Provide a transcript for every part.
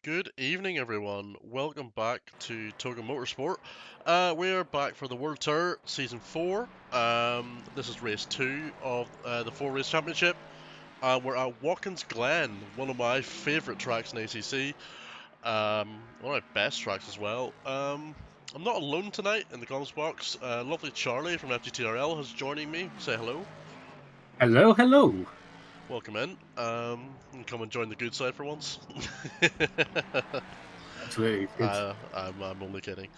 Good evening, everyone. Welcome back to Toga Motorsport. We are back for the World Tour Season 4. This is race 2 of the 4-race championship. We're at Watkins Glen, one of my favourite tracks in ACC. One of my best tracks as well. I'm not alone tonight in the comms box. Lovely Charlie from FGTRL has joining me. Say hello. Hello, hello. Welcome in. And come and join the good side for once. Absolutely, it's good. I'm only kidding.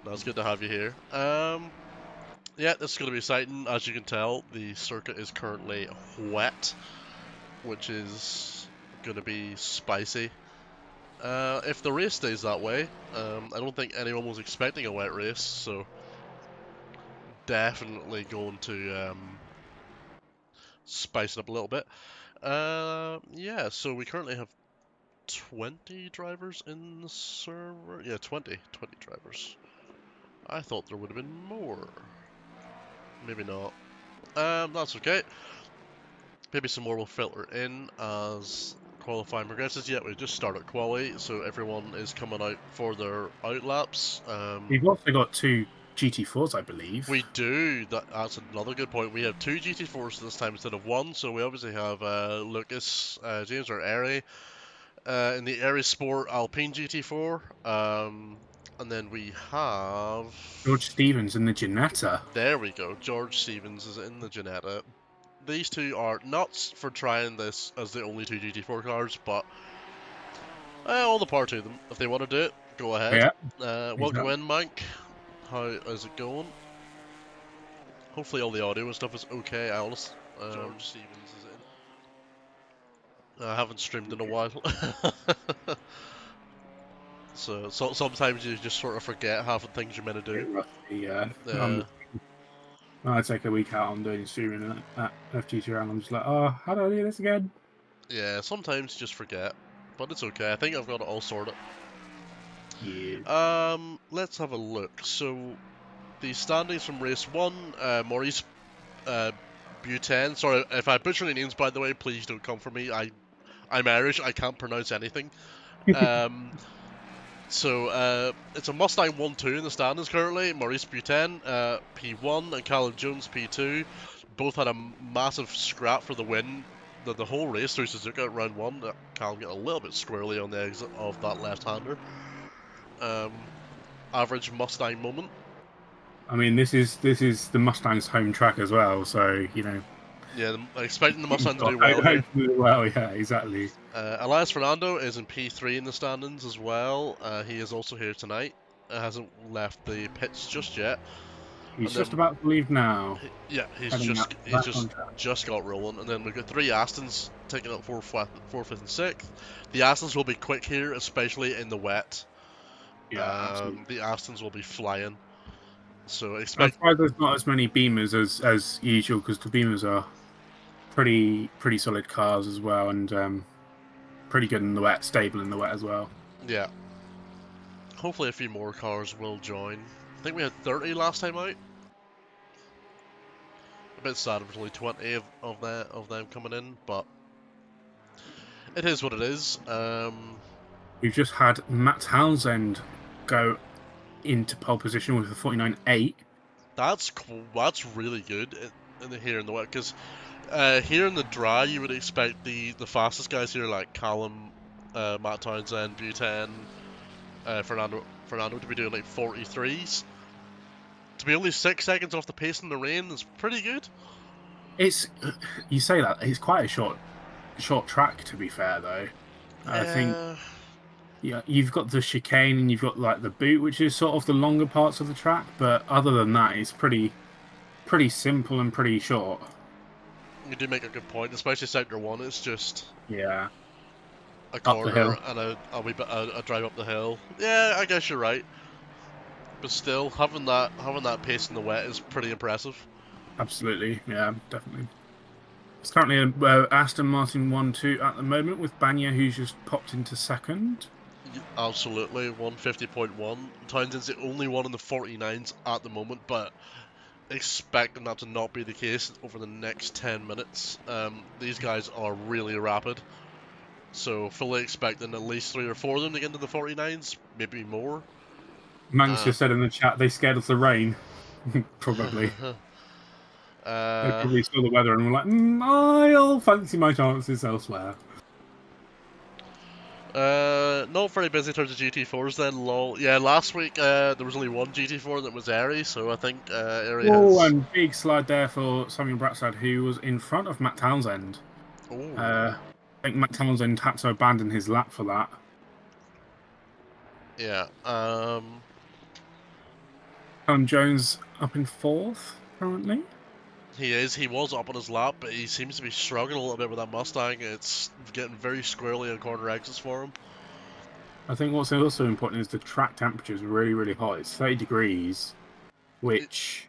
No, it's good to have you here. Yeah, this is going to be exciting. As you can tell, the circuit is currently wet, which is going to be spicy. If the race stays that way, I don't think anyone was expecting a wet race, so definitely going to spice it up a little bit. Yeah, so we currently have 20 drivers in the server. Yeah, 20 drivers. I thought there would have been more. Maybe not. That's okay. Maybe some more will filter in as qualifying progresses. Yeah, we just started quali, so everyone is coming out for their out laps. We've also got two GT4s, I believe. We do. That's another good point. We have two GT4s this time instead of one, so we obviously have Lucas, James, or Airy, in the Airy Sport Alpine GT4. And then we have... George Stevens and the Janetta. There we go. George Stevens is in the Janetta. These two are nuts for trying this as the only two GT4 cars, but all the power to them. If they want to do it, go ahead. Yeah, Welcome exactly. in, Mike. How is it going? Hopefully all the audio and stuff is okay, Alice. George Stevens is in. I haven't streamed in a while. so sometimes you just sort of forget half the things you're meant to do. Rusty, yeah. I take a week out on doing streaming at FGT and I'm just like, oh, how do I do this again? Yeah, sometimes you just forget. But it's okay. I think I've got it all sorted. Yeah. Let's have a look. So, the standings from race 1, Maurice Buten. Sorry, if I butcher any names, by the way, please don't come for me. I'm Irish, I can't pronounce anything. It's a Mustang 1-2 in the standings currently. Maurice Buten, P1, and Callum Jones, P2. Both had a massive scrap for the win. The whole race through Suzuka at round 1. Callum getting a little bit squirrely on the exit of that left-hander. Average Mustang moment. I mean, this is the Mustang's home track as well, so Yeah, expecting the Mustang to do well here. Well, yeah, exactly. Elias Fernando is in P3 in the standings as well. He is also here tonight. Hasn't left the pits just yet. He's just about to leave now. Yeah, he's just got rolling. And then we've got 3 Astons taking up 4th, 5th, and 6th. The Astons will be quick here, especially in the wet. Yeah, absolutely. The Astons will be flying. So I'm expect. surprised there's not as many Beamers as usual, because the Beamers are pretty solid cars as well, and pretty good in the wet, stable in the wet as well. Yeah. Hopefully a few more cars will join. I think we had 30 last time out. A bit sad there's only 20 of them coming in, but it is what it is. We've just had Matt Townsend go into pole position with a 49.8. That's really good here in the wet, because here in the dry you would expect the fastest guys here like Callum, Matt Townsend, Buten, Fernando to be doing like 43s. To be only 6 seconds off the pace in the rain is pretty good. You say that it's quite a short track, to be fair though. I think you've got the chicane and you've got like the boot, which is sort of the longer parts of the track, but other than that it's pretty simple and pretty short. You do make a good point, especially sector 1. It's just a corner and a drive up the hill. Yeah, I guess you're right. But still, having that pace in the wet is pretty impressive. Absolutely, yeah, definitely. It's currently Aston Martin 1-2 at the moment, with Banya, who's just popped into second. Absolutely, 150.1. Townsend's the only one in the 49s at the moment, but expecting that to not be the case over the next 10 minutes. These guys are really rapid. So fully expecting at least 3 or 4 of them to get into the 49s, maybe more. Manx just said in the chat they scared of the rain. Probably. They probably saw the weather and were like, I'll fancy my chances elsewhere. Not very busy in terms of GT4s then, lol. Yeah, last week there was only one GT4 that was Airy, so I think Airy Oh, has... and big slide there for Samuel Bratsad, who was in front of Matt Townsend. I think Matt Townsend had to abandon his lap for that. Yeah. Callum Jones up in 4th currently. He is. He was up on his lap, but he seems to be struggling a little bit with that Mustang. It's getting very squirrely on corner exits for him. I think what's also important is the track temperature is really, really hot. It's 30 degrees, which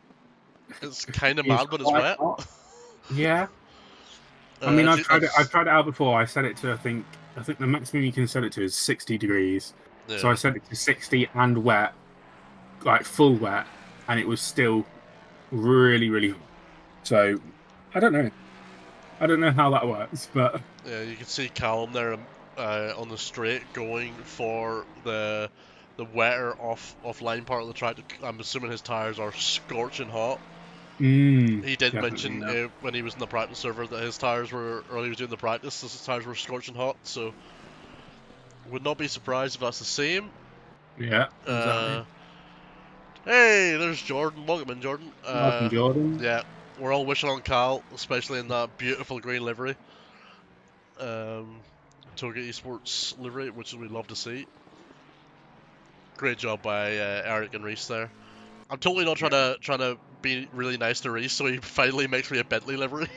it's kind of is mad, but it's quite wet. hot. Yeah. I mean, I've tried it out before. I set it to I think the maximum you can set it to is 60 degrees. Yeah. So I set it to 60 and wet, like full wet, and it was still really, really hot. So I don't know. I don't know how that works, but yeah, you can see Callum there on the straight going for the wetter offline part of the track. I'm assuming his tires are scorching hot. He did mention when he was in the practice server that his tires were, or he was doing the practice, his tires were scorching hot. So would not be surprised if that's the same. Yeah, exactly. Hey, there's Jordan. Welcome in, Jordan. Welcome, Jordan. Yeah, we're all wishing on Cal, especially in that beautiful green livery. Toga Esports livery, which we love to see. Great job by Eric and Reese there. I'm totally not trying to be really nice to Reese, so he finally makes me a Bentley livery.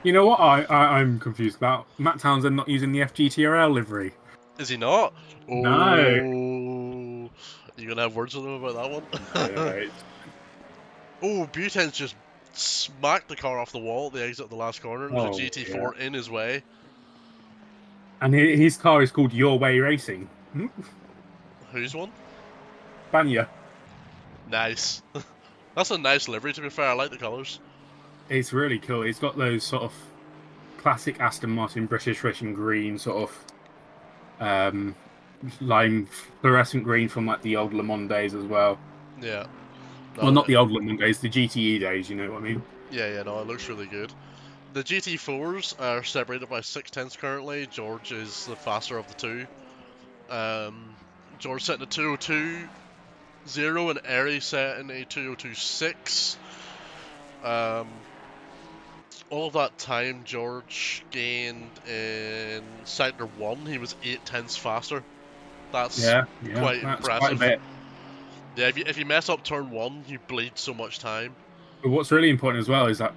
You know what I'm confused about? Matt Townsend not using the FGTRL livery. Is he not? No. You gonna have words with him about that one? Right. Oh, Buten's just smacked the car off the wall at the exit of the last corner. There's a GT4 in his way. And his car is called Your Way Racing. Whose one? Banya. Nice. That's a nice livery, to be fair. I like the colours. It's really cool. It's got those sort of classic Aston Martin British racing green, sort of lime fluorescent green from like the old Le Mans days as well. Yeah. No, well, not the old Le Mans days, the GTE days, you know what I mean? Yeah, no, it looks really good. The GT4s are separated by 6/10 currently. George is the faster of the two. George setting a 202.0 and Airy setting a 202.6. All of that time George gained in Sector 1, he was 8/10 faster. That's quite impressive. Quite a bit. Yeah, if you mess up turn 1, you bleed so much time. But what's really important as well is that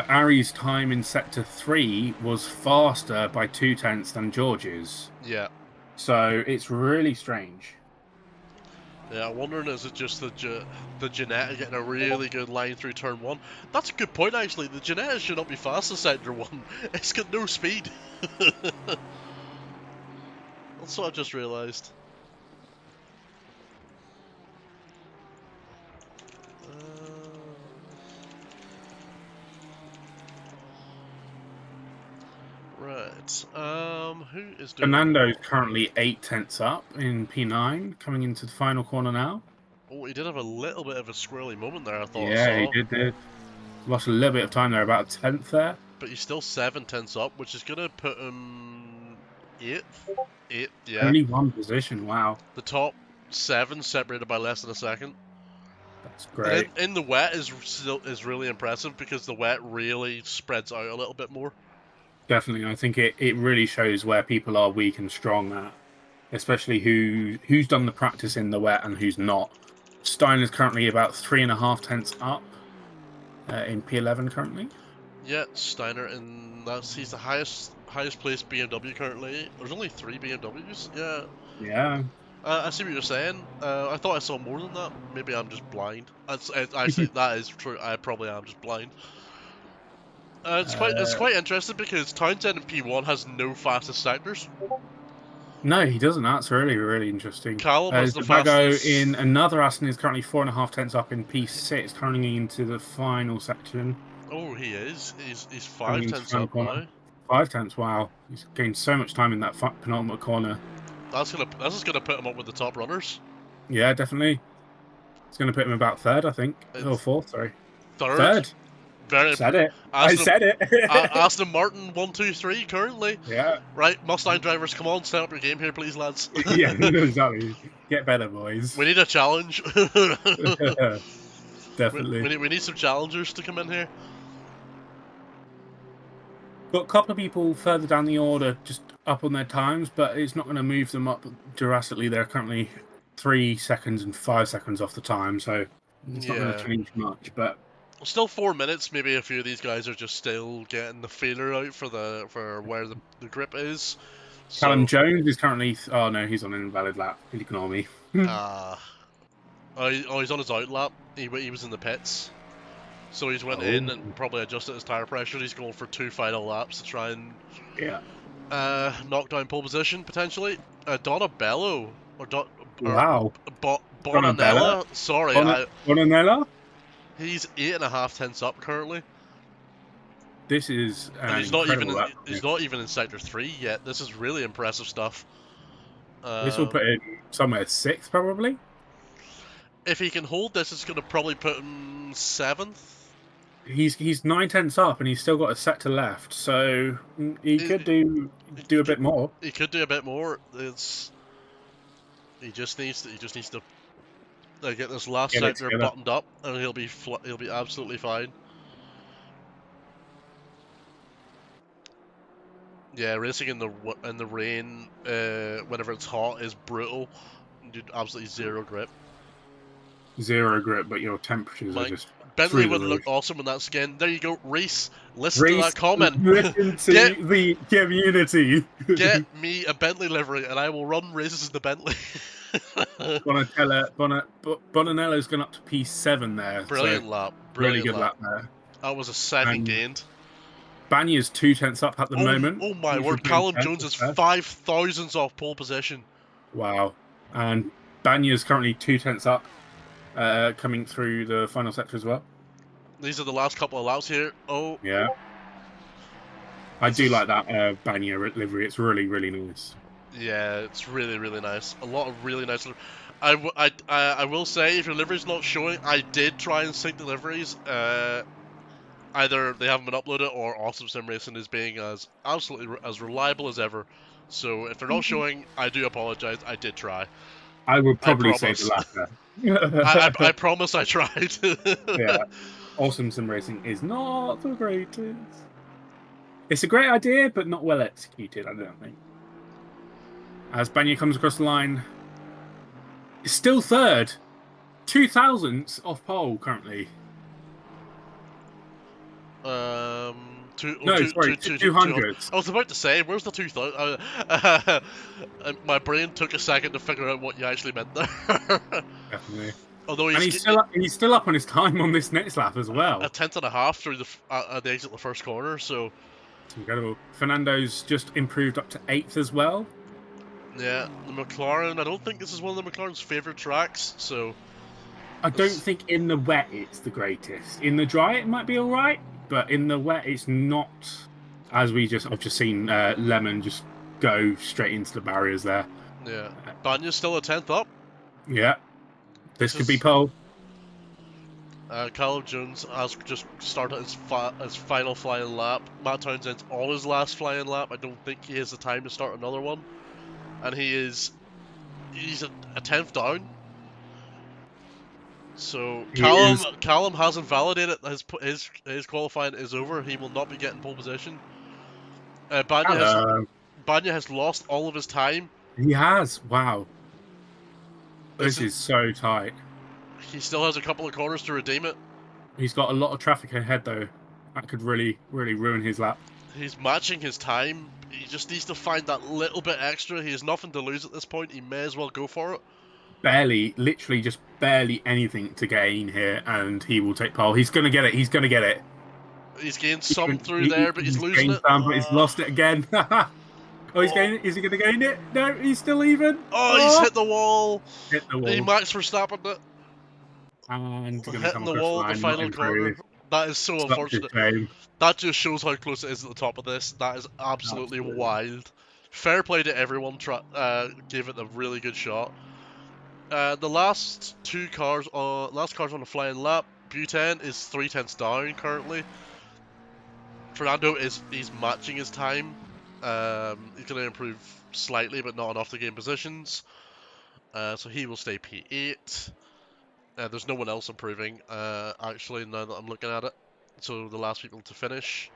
Ari's time in Sector 3 was faster by 0.2 than George's. Yeah. So it's really strange. Yeah, I'm wondering, is it just the Ginetta getting a really good line through turn 1? That's a good point, actually. The Ginetta should not be fast in Sector 1. It's got no speed. That's what I just realised. Right. Who is doing... Fernando's currently 0.8 up in P9, coming into the final corner now. Oh, he did have a little bit of a squirrely moment there, I thought. Yeah, he did. Lost a little bit of time there, about 10th there. But he's still 7/10 up, which is going to put him 8th. 8th, yeah. Only one position, wow. The top 7 separated by less than a second. That's great. And in the wet is really impressive because the wet really spreads out a little bit more. Definitely, I think it really shows where people are weak and strong at, especially who's done the practice in the wet and who's not. Steiner's currently about 3.5 up in P11 currently. Yeah, Steiner, and he's the highest placed BMW currently. There's only 3 BMWs. Yeah. Yeah. I see what you're saying. I thought I saw more than that. Maybe I'm just blind. Actually, that is true. I probably am just blind. It's quite interesting because Townsend in P1 has no fastest sectors. No, he doesn't. That's really, really interesting. Callum has the fastest. in another Aston is currently 4.5 up in P6, turning into the final section. Oh, he is. He's 5 tenths up now. 5 tenths. Wow, he's gained so much time in that penultimate corner. That's just gonna put him up with the top runners. Yeah, definitely. It's going to put him about third, I think. It's Or fourth, sorry. third. Third. Very. Said it. I Aston, said it. Aston Martin 1, 2, 3 currently. Yeah. Right, Mustang drivers, come on, step up your game here, please, lads. Yeah, exactly. Get better, boys. We need a challenge. Definitely. We need some challengers to come in here. Got a couple of people further down the order just up on their times, but it's not going to move them up drastically. They're currently 3 seconds and 5 seconds off the time, so it's not going to change much. But still 4 minutes. Maybe a few of these guys are just still getting the feeler out for where the grip is. Callum Jones is currently. Oh no, he's on an invalid lap. Ignore me. He's on his out lap. He was in the pits. So he's went in and probably adjusted his tyre pressure. He's going for 2 final laps to try and knock down pole position, potentially. Donabello, or Bonanella? Sorry. Bonanella? He's 8.5 tenths up currently. This is and he's not even in sector 3 yet. This is really impressive stuff. This will put him somewhere 6th, probably. If he can hold this, it's going to probably put him 7th. He's 9 tenths up, and he's still got a sector left, so he could do a bit more. He could do a bit more. He just needs to get this last sector buttoned up, and he'll be absolutely fine. Yeah, racing in the rain, whenever it's hot, is brutal. You do absolutely zero grip. Zero grip, but your temperatures are just. Bentley would look awesome in that skin. There you go, Reese. Listen to that comment. Listen to the community. Get me a Bentley livery, and I will run races in the Bentley. Bonanella's gone up to P7 there. Brilliant lap. Brilliant really good lap there. That was a second gained. Banya's 2 tenths up at the moment. Oh my word! Callum Jones is 5 thousandths off pole position. Wow. And Banya's currently 2 tenths up. Coming through the final sector as well. These are the last couple of laps here. Oh. Yeah. I do like that Banya livery. It's really, really nice. Yeah, it's really, really nice. A lot of really nice. I will say, if your livery's not showing, I did try and sync the liveries. Either they haven't been uploaded, or Awesome Sim Racing is being absolutely as reliable as ever. So if they're not showing, I do apologize. I did try. I would probably say the latter. I promise I tried. Yeah. Awesome Sim Racing is not the greatest. It's a great idea, but not well executed, I don't think. As Banya comes across the line, it's still third. 2 thousandths off pole currently. 200. I was about to say, where's the 2000? My brain took a second to figure out what you actually meant there. Definitely. Although he's still up on his time on this next lap as well. A 10.5 through the exit of the first corner, so it's incredible. Fernando's just improved up to 8th as well. Yeah, the McLaren. I don't think this is one of the McLaren's favourite tracks, so I don't think in the wet it's the greatest. In the dry it might be all right, but in the wet it's not. As I've just seen Lemon just go straight into the barriers there. Yeah, Banya's still a 10th up. Yeah, this could be pole. Callum Jones has just started his final flying lap. Matt Townsend's on his last flying lap. I don't think he has the time to start another one, and he's a 10th down. So Callum hasn't validated his qualifying is over. He will not be getting pole position. Banya has lost all of his time. He has. Wow. This is so tight. He still has a couple of corners to redeem it. He's got a lot of traffic ahead though. That could really, really ruin his lap. He's matching his time. He just needs to find that little bit extra. He has nothing to lose at this point. He may as well go for it. Literally just barely anything to gain here, and he will take pole. He's going to get it. He's going to get it. He's gained some through there, but he's losing it. Some, but he's lost it again. Oh, he's gaining it. Is he going to gain it? No, he's still even. Oh, he's hit the wall. Hit the wall. He Max Verstappen it. And hitting the wall at the final corner. That is so Such a unfortunate. shame. That just shows how close it is at the top of this. That is absolutely Absolutely. wild. Fair play to everyone. Gave it a really good shot. The last cars on the flying lap. Buten is 3 tenths down currently. Fernando he's matching his time. He's going to improve slightly, but not enough to gain positions. So he will stay P8. There's no one else improving, actually, now that I'm looking at it. So the last people to finish.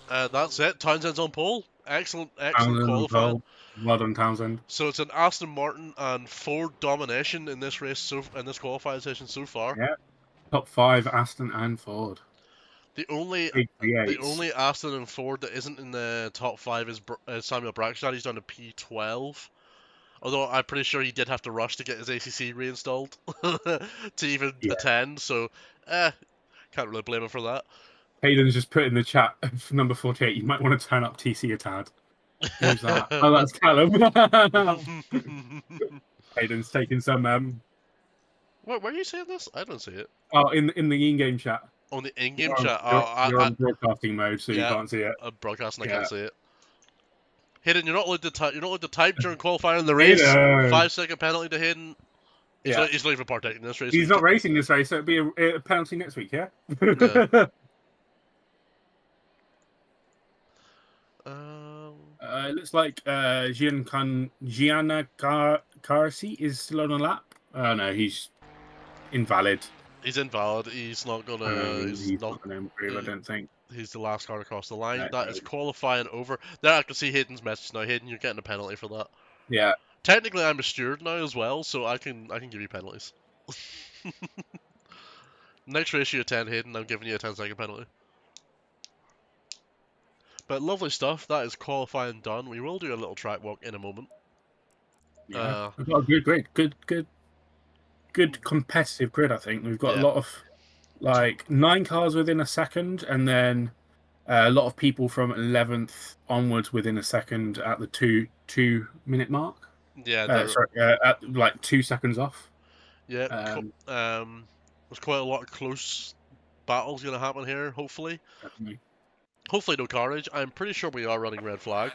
That's it. Townsend's on pole. Excellent Townsend as qualifying. well. Well done, Townsend. So it's an Aston Martin and Ford domination in this race, in this qualifying session so far. Yeah. Top 5, Aston and Ford. The only Big the V8s. only Aston and Ford that isn't in the top 5 is Samuel Brackstad. He's down to P12. Although I'm pretty sure he did have to rush to get his ACC reinstalled to even Yeah. attend. So, can't really blame him for that. Hayden's just put in the chat for number 48. You might want to turn up TC a tad. Who's that? Oh, that's Callum. Hayden's taking some. Where are you saying this? I don't see it. Oh, in the in-game chat. On the in-game You're on, chat. you're, you're on broadcasting mode, so you Yeah, can't see it. I'm broadcasting. I Yeah. can't see it. Hayden, you're not allowed to type. You're not allowed to type during qualifying in the race. Hayden. 5-second penalty to Hayden. He's Yeah. not even partaking in this race. He's not racing this race, so it'll be a penalty next week, yeah? Yeah. It looks like Gianna Carsi is still on a lap. No, he's invalid. He's invalid. He's not gonna. He's not going to improve, I don't think. He's the last car across the line. No, That is qualifying over. There, I can see Hayden's message now. Hayden, you're getting a penalty for that. Yeah. Technically, I'm a steward now as well, so I can give you penalties. Next race you attend, Hayden, I'm giving you a 10-second penalty. But lovely stuff. That is qualifying done. We will do a little track walk in a moment. Yeah. We've got a good grid. Good competitive grid, I think. We've got a lot of 9 cars within a second, and then a lot of people from 11th onwards within a second at the 2-minute mark. Yeah, sorry, at like 2 seconds off. Yeah, there's quite a lot of close battles going to happen here, hopefully. Definitely. Hopefully no carnage. I'm pretty sure we are running red flag.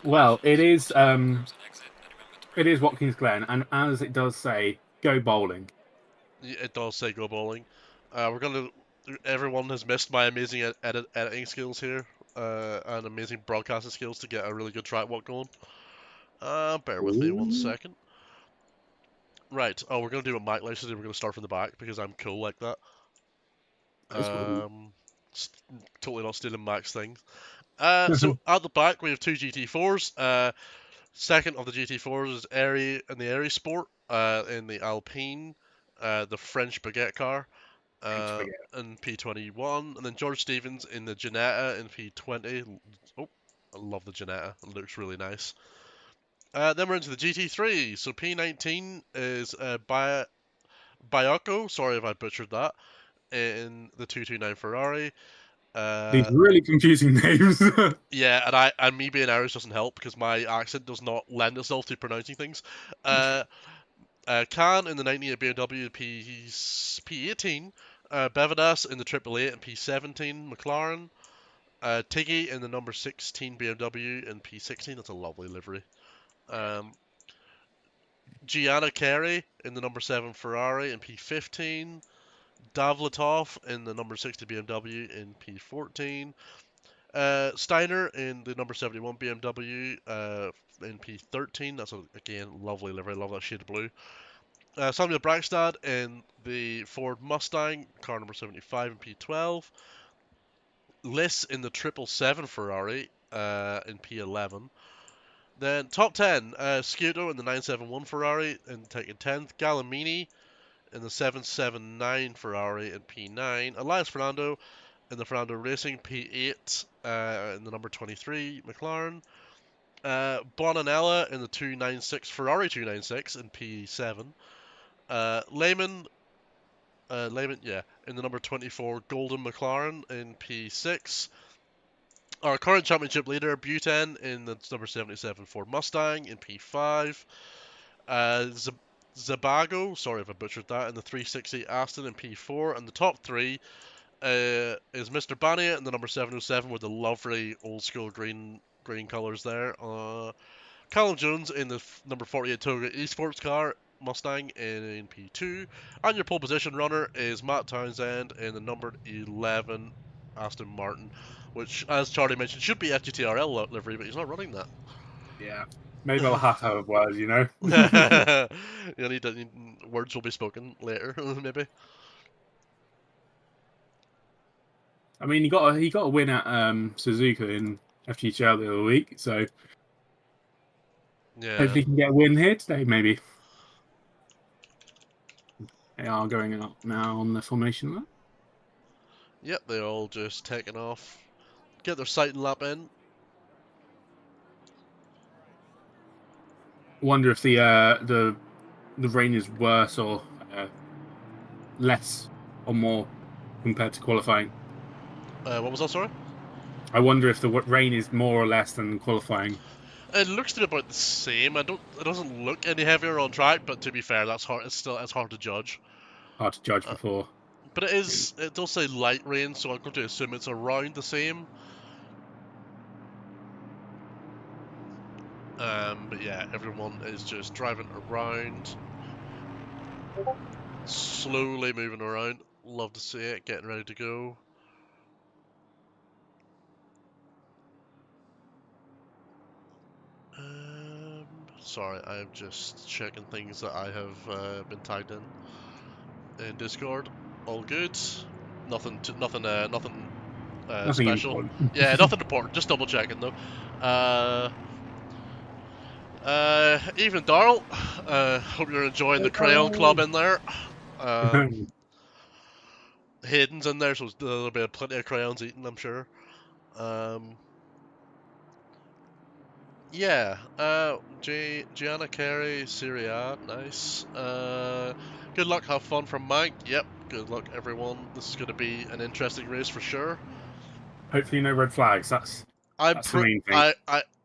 Well, it is Watkins Glen, and as it does say, go bowling. It does say go bowling. Everyone has missed my amazing editing skills here, and amazing broadcasting skills to get a really good track walk going. Bear with me 1 second. Right. Oh, we're gonna do what Mike likes to do. We're gonna start from the back because I'm cool like that. Totally not stealing Mike's thing. So at the back we have 2 GT4s. Second of the GT4s is Airy in the Airy Sport. In the Alpine, the French baguette car. In P21, and then George Stevens in the Ginetta in P20. Oh, I love the Ginetta. It looks really nice. Then we're into the GT3. So P19 is Biocco. Sorry if I butchered that. In the 229 Ferrari. These really confusing names. Yeah, and me being Irish doesn't help because my accent does not lend itself to pronouncing things. Khan in the 98 BMW P18. Bevadas in the 888 and P17 McLaren. Tiggy in the number 16 BMW and P16. That's a lovely livery. Gianna Carey in the number 7 Ferrari and P15. Davletov in the number 60 BMW in P14. Steiner in the number 71 BMW in P13. That's again lovely livery. Love that shade of blue. Samuel Brackstad in the Ford Mustang, car number 75 in P12. Liss in the 777 Ferrari in P11. Then top 10, Scudo in the 971 Ferrari in taking 10th. Gallimini in the 779 Ferrari in P9. Elias Fernando in the Fernando Racing P8 in the number 23 McLaren. Bonanella in the 296 Ferrari 296 in P7. Lehman, in the number 24 Golden McLaren in P6. Our current championship leader, Buten, in the number 77 Ford Mustang in P5. Zabago, sorry if I butchered that, in the 360 Aston in P4, and the top three is Mr. Bania in the number 707 with the lovely old school green colours there. Callum Jones in the number 48 Toga Esports car Mustang in P2, and your pole position runner is Matt Townsend in the numbered 11 Aston Martin, which, as Charlie mentioned, should be FGTRL livery, but he's not running that. Yeah. Maybe I'll have to have a word, you know. Words will be spoken later, maybe. I mean, he got a win at Suzuka in FGTL the other week, so Yeah. hopefully he can get a win here today, maybe. They are going up now on the formation lap. Yep, they're all just taking off. Get their sighting lap in. Wonder if the rain is worse or less or more compared to qualifying. What was that, sorry? I wonder if the rain is more or less than qualifying. It looks to be about the same. It doesn't look any heavier on track, but to be fair, that's hard. It's hard to judge. Hard to judge Uh, before. but it does say light rain, so I'm going to assume it's around the same. But yeah, everyone is just driving around, slowly moving around. Love to see it, getting ready to go. Sorry, I'm just checking things that I have been tagged in Discord. All good. Nothing Nothing special. important. Yeah, nothing important. Just double checking though. Evening, Darrell. Hope you're enjoying the Crayon Club in there. Hayden's in there, so there'll be plenty of crayons eaten, I'm sure. Yeah. Gianna Carey, Serie A, nice. Good luck, have fun from Mike. Yep. Good luck, everyone. This is going to be an interesting race for sure. Hopefully, no red flags. That's the main thing.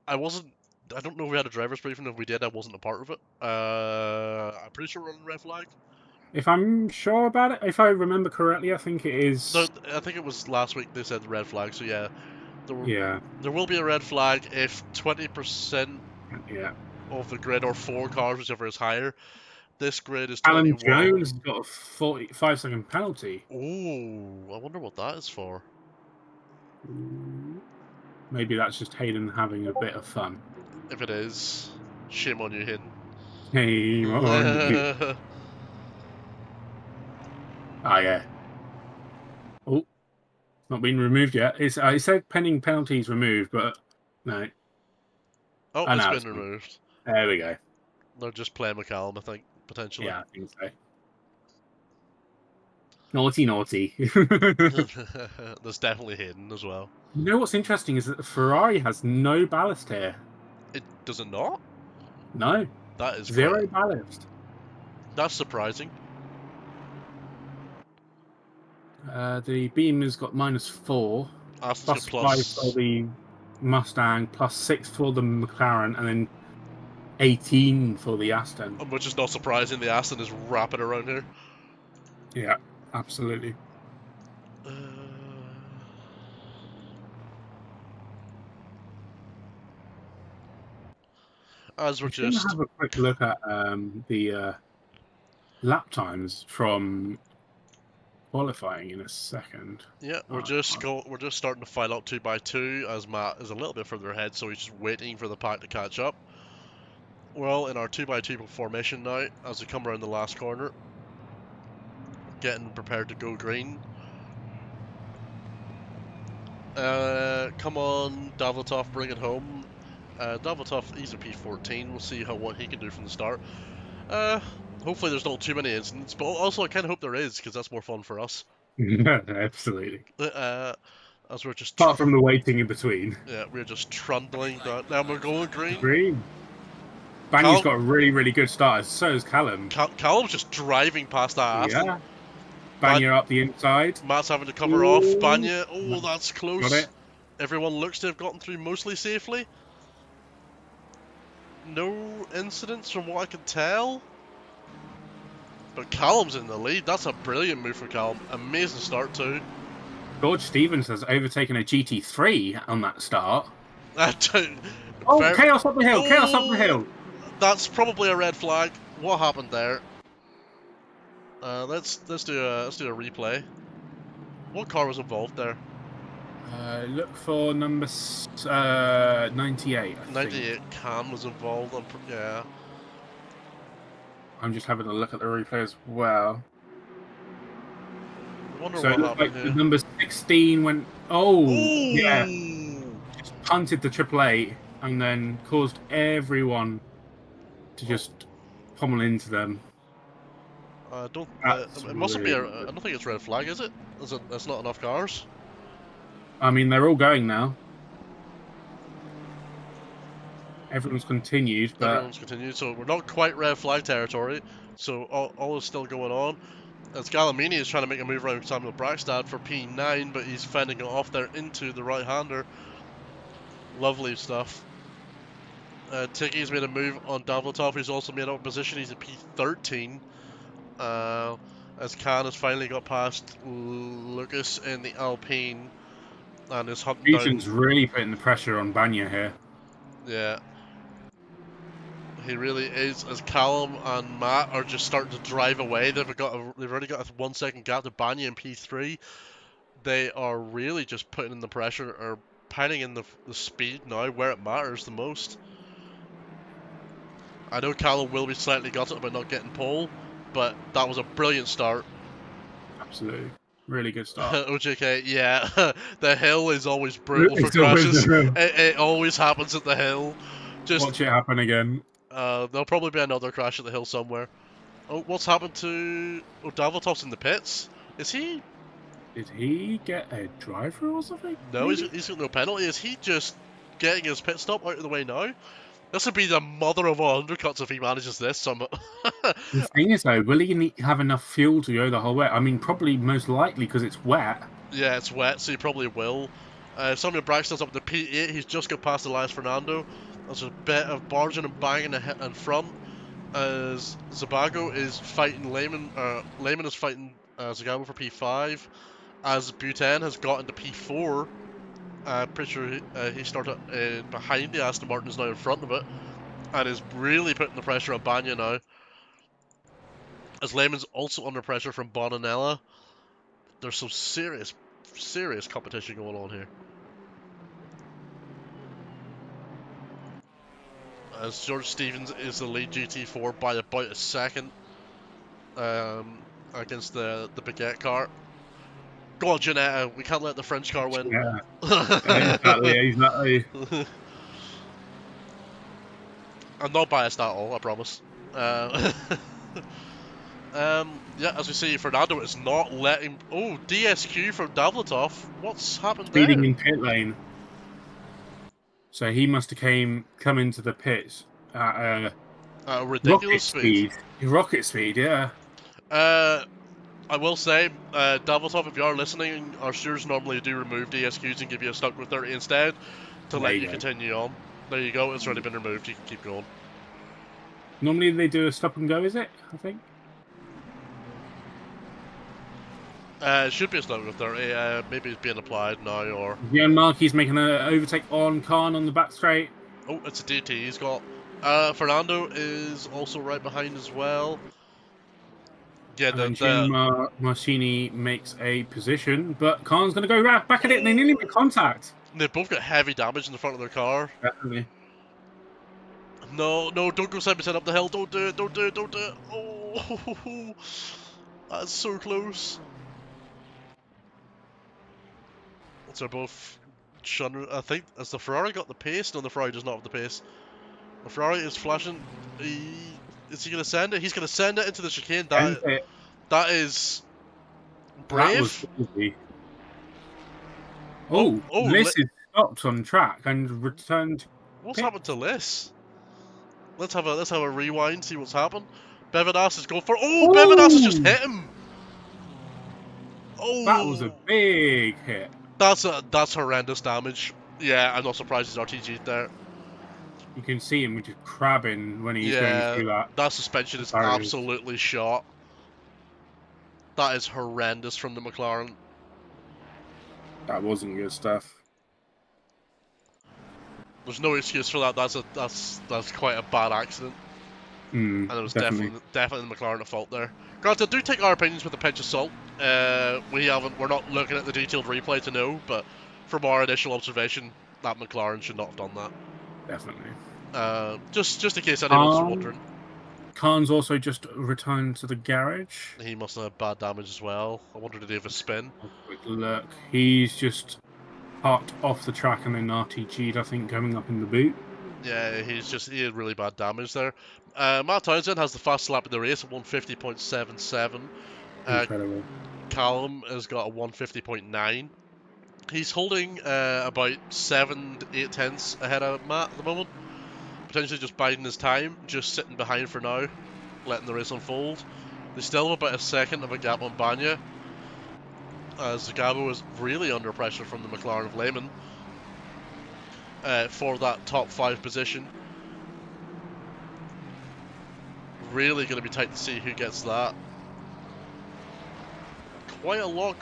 I wasn't. I don't know if we had a driver's briefing. If we did, I wasn't a part of it. I'm pretty sure we're on the red flag. If I'm sure about it, if I remember correctly, I think it is. No, I think it was last week they said the red flag. So yeah, Yeah. there will be a red flag if 20% Yeah. of the grid or 4 cars, whichever is higher. This grid is Alan 21. Jones got a 45-second penalty. Oh, I wonder what that is for. Maybe that's just Hayden having a bit of fun. If it is, shame on you, Hayden. Hey, on. Ah, yeah. Oh, not been removed yet. I said pending penalties removed, but no. Oh, Oh, it's no, been removed. there we go. They're just playing McCallum, I think, potentially. Yeah, I think so. Naughty, naughty. There's definitely Hayden as well. You know what's interesting is that the Ferrari has no ballast here. It does it not? No. That is Zero ballast. That's surprising. The Beam has got -4. Aston's +5 for the Mustang, +6 for the McLaren, and then 18 for the Aston. Which is not surprising. The Aston is rapid around here. Yeah, absolutely. As we're We're going to just have a quick look at the lap times from qualifying in a second. Yeah, we're just starting to file out 2x2 as Matt is a little bit further ahead, so he's just waiting for the pack to catch up. We're all in our 2x2 formation now as we come around the last corner, getting prepared to go green. Come on, Davlatov, bring it home. Davlatov, he's a P14. We'll see what he can do from the start. Hopefully there's not too many incidents, but also I kind of hope there is, because that's more fun for us. Absolutely. As we're just apart from the waiting in between. Yeah, we're just trundling down. Now we're going green. Green. Bangy's got a really, really good start. So is Callum. Callum's just driving past that Aston. Yeah. Banya up the inside. Matt's having to cover off. Banya, oh, that's close. Got it. Everyone looks to have gotten through mostly safely. No incidents from what I can tell. But Callum's in the lead. That's a brilliant move for Callum. Amazing start too. George Stevens has overtaken a GT3 on that start. Oh, Very, chaos up the hill! Chaos up the oh, hill! that's probably a red flag. What happened there? Let's do a replay. What car was involved there? Look for number 98. I 98 think. Cam was involved. Yeah. I'm just having a look at the replay as well. I wonder So what it looked happened like the here. number 16 went. Oh, yeah. Ooh! Just punted the Triple Eight and then caused everyone to just pummel into them. I don't. That's It mustn't be. really I good. don't think it's red flag, is it? Is it? That's not enough cars. I mean, they're all going now. Everyone's continued, but Everyone's continued, so we're not quite red flag territory. So all is still going on. As Galamini is trying to make a move around Samuel Brackstad for P9, but he's fending it off there into the right-hander. Lovely stuff. Tiggy's made a move on Davlatov, who's also made up a position. He's at P13. As Khan has finally got past Lucas in the Alpine and is hunting Fusion's down. really putting the pressure on Banya here. Yeah, he really is. As Callum and Matt are just starting to drive away, they've already got a 1 second gap to Banya in P3. They are really just putting in the pressure or piling in the speed now where it matters the most. I know Callum will be slightly gutted about not getting pole, but that was a brilliant start. Absolutely. Really good start. OJK, yeah. The hill is always brutal for It's always crashes. the It always happens at the hill. Just, watch it happen again. there'll probably be another crash at the hill somewhere. Oh, what's happened to... Oh, Davlatov's in the pits? Is he... Did he get a driver or something? No, he's got no penalty. Is he just getting his pit stop out of the way now? This would be the mother of all undercuts if he manages this somehow. The thing is, though, will he have enough fuel to go the whole way? I mean, probably most likely because it's wet. Yeah, it's wet, so he probably will. Samuel Braxton's up to P8. He's just got past Elias Fernando. There's a bit of barging and banging in front as Zabago is fighting Lehman. Lehman is fighting Zagamo for P5. As Buten has got into P4. Pretty sure he started behind the Aston Martin, is now in front of it. And is really putting the pressure on Banya now. As Lehman's also under pressure from Bonanella. There's some serious competition going on here. As George Stevens is the lead GT4 by about a second against the Baguette car. Go on, Janetta, we can't let the French car win. Yeah, exactly. I'm not biased at all, I promise. Yeah, as we see, Fernando is not letting... Oh, DSQ from Davlatov. What's happened Speeding there? in pit lane. So he must have come into the pits at a ridiculous speed. Rocket speed, yeah. I will say, Davlatov, if you are listening, our stewards normally do remove DSQs and give you a stuck with 30 instead to let you continue on. There you go, it's already been removed, you can keep going. Normally they do a stop and go, is it? I think. It should be a stuck with 30, maybe it's being applied now or... Yeah, Marky's making an overtake on Khan on the back straight. Oh, it's a DT he's got. Fernando is also right behind as well. Yeah, and Marcini makes a position, but Khan's going to go back at it, and they nearly make contact. They both got heavy damage in the front of their car. Definitely. No, don't go 7% up the hill. Don't do it. Oh, that's so close. So they're both I think, as the Ferrari got the pace? No, the Ferrari does not have the pace. The Ferrari is flashing. Is he going to send it? He's going to send it into the chicane. That is brave. That was easy. Liss is stopped on track and returned. What's happened to Liss? Let's have a rewind, see what's happened. Bevadas is going for... Oh, Bevadas has just hit him! Oh, that was a big hit. That's horrendous damage. Yeah, I'm not surprised he's RTG'd there. You can see him just crabbing when he's going through that. That suspension is absolutely shot. That is horrendous from the McLaren. That wasn't good stuff. There's no excuse for that. That's quite a bad accident, and it was Definitely. definitely the McLaren at fault there. Granted, do take our opinions with a pinch of salt. We're not looking at the detailed replay to know, but from our initial observation, that McLaren should not have done that. Definitely. Just in case anyone was wondering. Khan's also just returned to the garage. He must have had bad damage as well. I wonder did he have a spin? Quick look. He's just parked off the track and then RTG'd, I think, coming up in the boot. Yeah, he had really bad damage there. Matt Townsend has the fastest lap in the race at 150.77. Incredible. Callum has got a 150.9. He's holding about 7 to 8 tenths ahead of Matt at the moment. Potentially just biding his time, just sitting behind for now, letting the race unfold. They still have about a second of a gap on Banya, as Zagabo is really under pressure from the McLaren of Lehman for that top 5 position. Really going to be tight to see who gets that. Quite a lot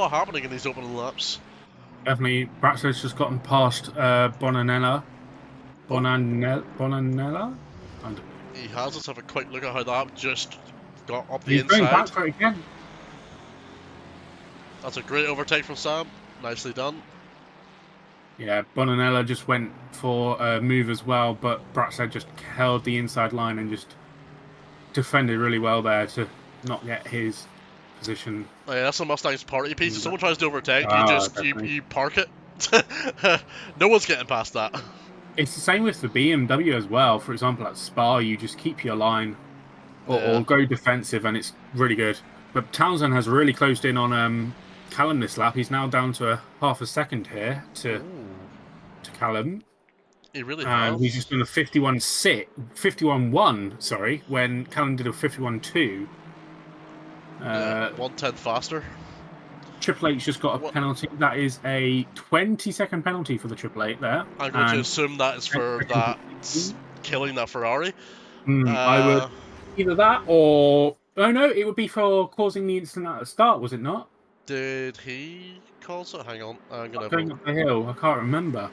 happening in these opening laps. Definitely, Braxton's just gotten past Bonanella. Bonanella? He has. Let's have a quick look at how that just got up the He's inside. going back for it again. That's a great overtake from Sam. Nicely done. Yeah, Bonanella just went for a move as well, but Braxton just held the inside line and just defended really well there to not get his position. Oh, yeah, that's a Mustang's party piece. If someone tries to overtake, you park it. No one's getting past that. It's the same with the BMW as well. For example, at Spa, you just keep your line or go defensive, and it's really good. But Townsend has really closed in on Callum this lap. He's now down to half a second here to Callum. He really has. He's just done a 51.1, sorry, when Callum did a 51.2. 1/10 faster. Triple H just got a penalty. That is a 20-second penalty for the Triple Eight there. I'm going to assume that is for that killing that Ferrari. I would either that or no, it would be for causing the incident at the start, was it not? Did he cause it? Hang on, I'm gonna going up the hill. I can't remember.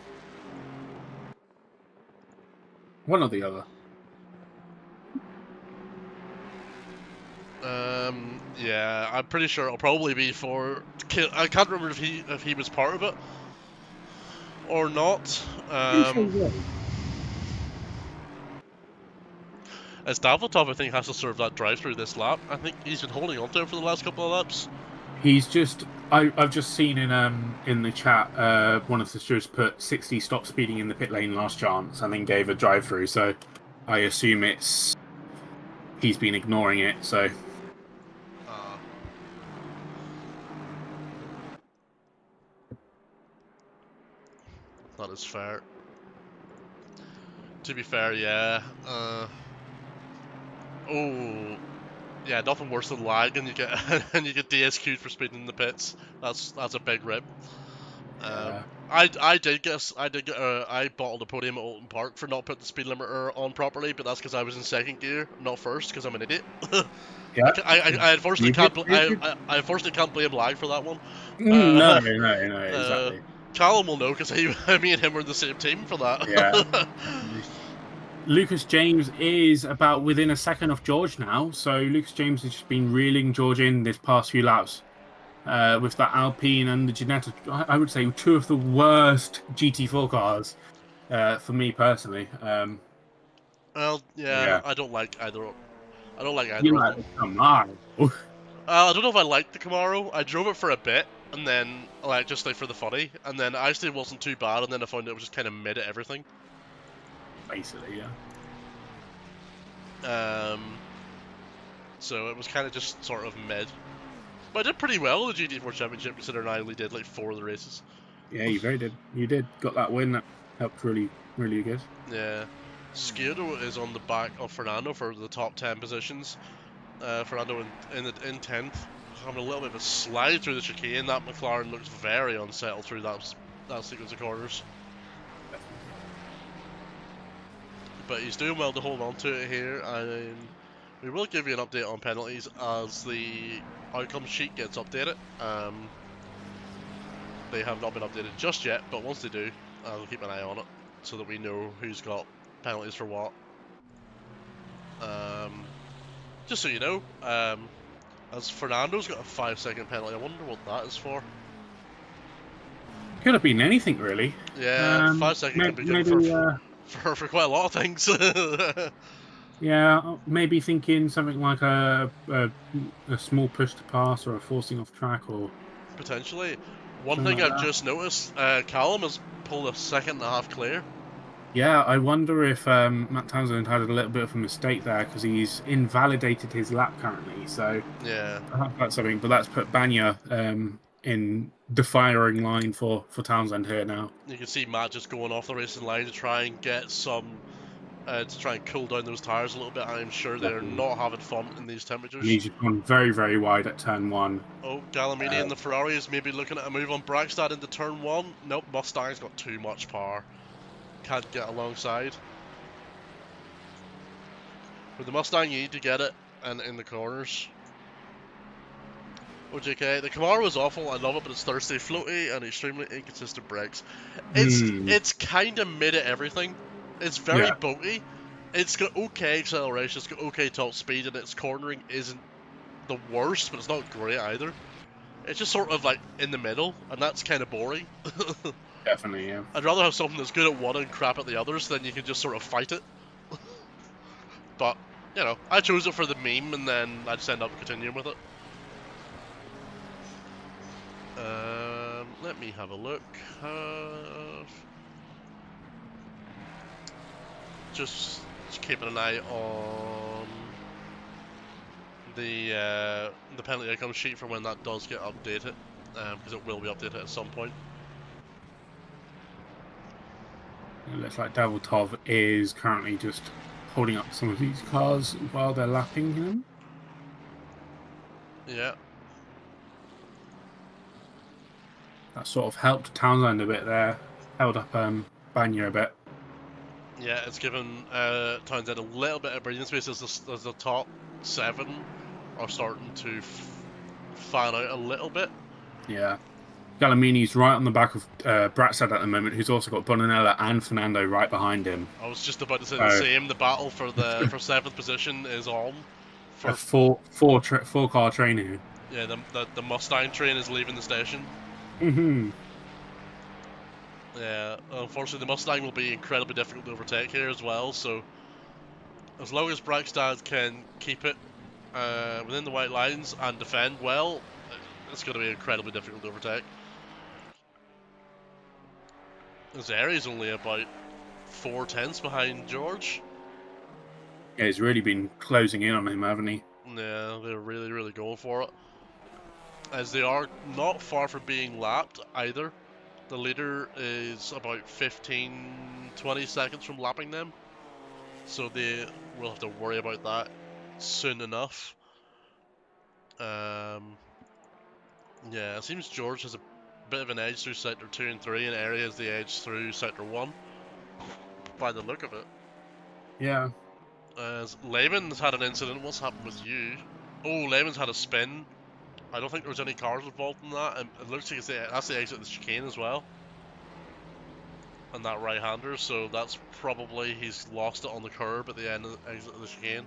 One or the other. Yeah, I'm pretty sure it'll probably be for. I can't remember if he was part of it or not. As Davidov, I think, has to serve that drive-through this lap. I think he's been holding on to it for the last couple of laps. He's just. I've just seen in the chat one of the stewards put 60 stop speeding in the pit lane last chance and then gave a drive-through. So I assume he's been ignoring it. So. That is fair. To be fair, yeah. Oh, yeah. Nothing worse than lag, and you get DSQ'd for speeding in the pits. That's a big rip. I bottled a podium at Alton Park for not putting the speed limiter on properly, but that's because I was in second gear, not first, because I'm an idiot. Yeah. I unfortunately can't blame lag for that one. No, exactly. Callum will know because me and him were in the same team for that. Yeah. Lucas James is about within a second of George now, so Lucas James has just been reeling George in this past few laps with that Alpine and the Ginetta. I would say two of the worst GT4 cars for me personally. Well, yeah, I don't like either. I don't like either you of like them. the Camaro. I don't know if I liked the Camaro. I drove it for a bit, and then just for the funny, and then actually it wasn't too bad, and then I found it was just kind of mid at everything. Basically, yeah. So it was kind of just sort of mid. But I did pretty well in the GT4 Championship, considering I only did like 4 of the races. Yeah, you very did. You did. Got that win. That helped really, really good. Yeah. Skirdo is on the back of Fernando for the top 10 positions. Fernando in 10th. Having a little bit of a slide through the chicane. That McLaren looks very unsettled through that sequence of corners. But he's doing well to hold on to it here. And We will give you an update on penalties as the outcome sheet gets updated. They have not been updated just yet, but once they do, I'll keep an eye on it so that we know who's got penalties for what. Just so you know, as Fernando's got a 5-second penalty, I wonder what that is for. Could have been anything really. Yeah, 5 second can be given Maybe, for quite a lot of things. yeah, maybe thinking something like a small push to pass or a forcing off track or Potentially. One something thing like I've that. just noticed, Callum has pulled a second and a half clear. Yeah, I wonder if Matt Townsend had a little bit of a mistake there because he's invalidated his lap currently. So Yeah, perhaps that's something, but that's put Banya in the firing line for Townsend here now. you can see Matt just going off the racing line to try and get some, to try and cool down those tires a little bit. I'm sure they're Definitely. not having fun in these And temperatures. he's gone very, very wide at turn one. Oh, Gallimini Uh, and the Ferrari is maybe looking at a move on Bragstad into turn one. Nope, Mustang's got too much power. Can't get alongside. With the Mustang, you need to get it and in the corners. OJK, the Camaro is awful. I love it, but it's thirsty, floaty, and extremely inconsistent brakes. It's kind of mid at everything. It's very yeah, boaty. It's got okay acceleration. It's got okay top speed, and its cornering isn't the worst, but it's not great either. It's just sort of like in the middle, and that's kind of boring. definitely. Yeah. I'd rather have something that's good at one and crap at the others, than you can just sort of fight it. But you know, I chose it for the meme, and then I just end up continuing with it. Let me have a look. Just keeping an eye on the penalty outcome sheet for when that does get updated, because it will be updated at some point. It looks like Daviltov is currently just holding up some of these cars while they're lapping him. Yeah. That sort of helped Townsend a bit there. Held up Banya a bit. Yeah, it's given Townsend a little bit of breathing space as the top 7 are starting to fan out a little bit. Yeah. Gallimini's right on the back of Bratzad at the moment, who's also got Bonanella and Fernando right behind him. I was just about to say the same. The battle for 7th position is on. For a four car train here. Yeah, the Mustang train is leaving the station. Mm-hmm. Yeah, unfortunately the Mustang will be incredibly difficult to overtake here as well, so as long as Bragstad can keep it within the white lines and defend well, it's going to be incredibly difficult to overtake. Zeri's only about 4 tenths behind George. Yeah, he's really been closing in on him, haven't he? Yeah, they're really, really going for it. As they are not far from being lapped either. The leader is about 15-20 seconds from lapping them. So they will have to worry about that soon enough. Yeah, it seems George has a bit of an edge through Sector 2 and 3, and Area has the edge through Sector 1, by the look of it. Yeah. As Lehman's had an incident, what's happened with you? Oh, Lehman's had a spin. I don't think there was any cars involved in that, and it looks like that's the exit of the chicane as well. And that right-hander, so that's probably he's lost it on the curb at the end of the exit of the chicane.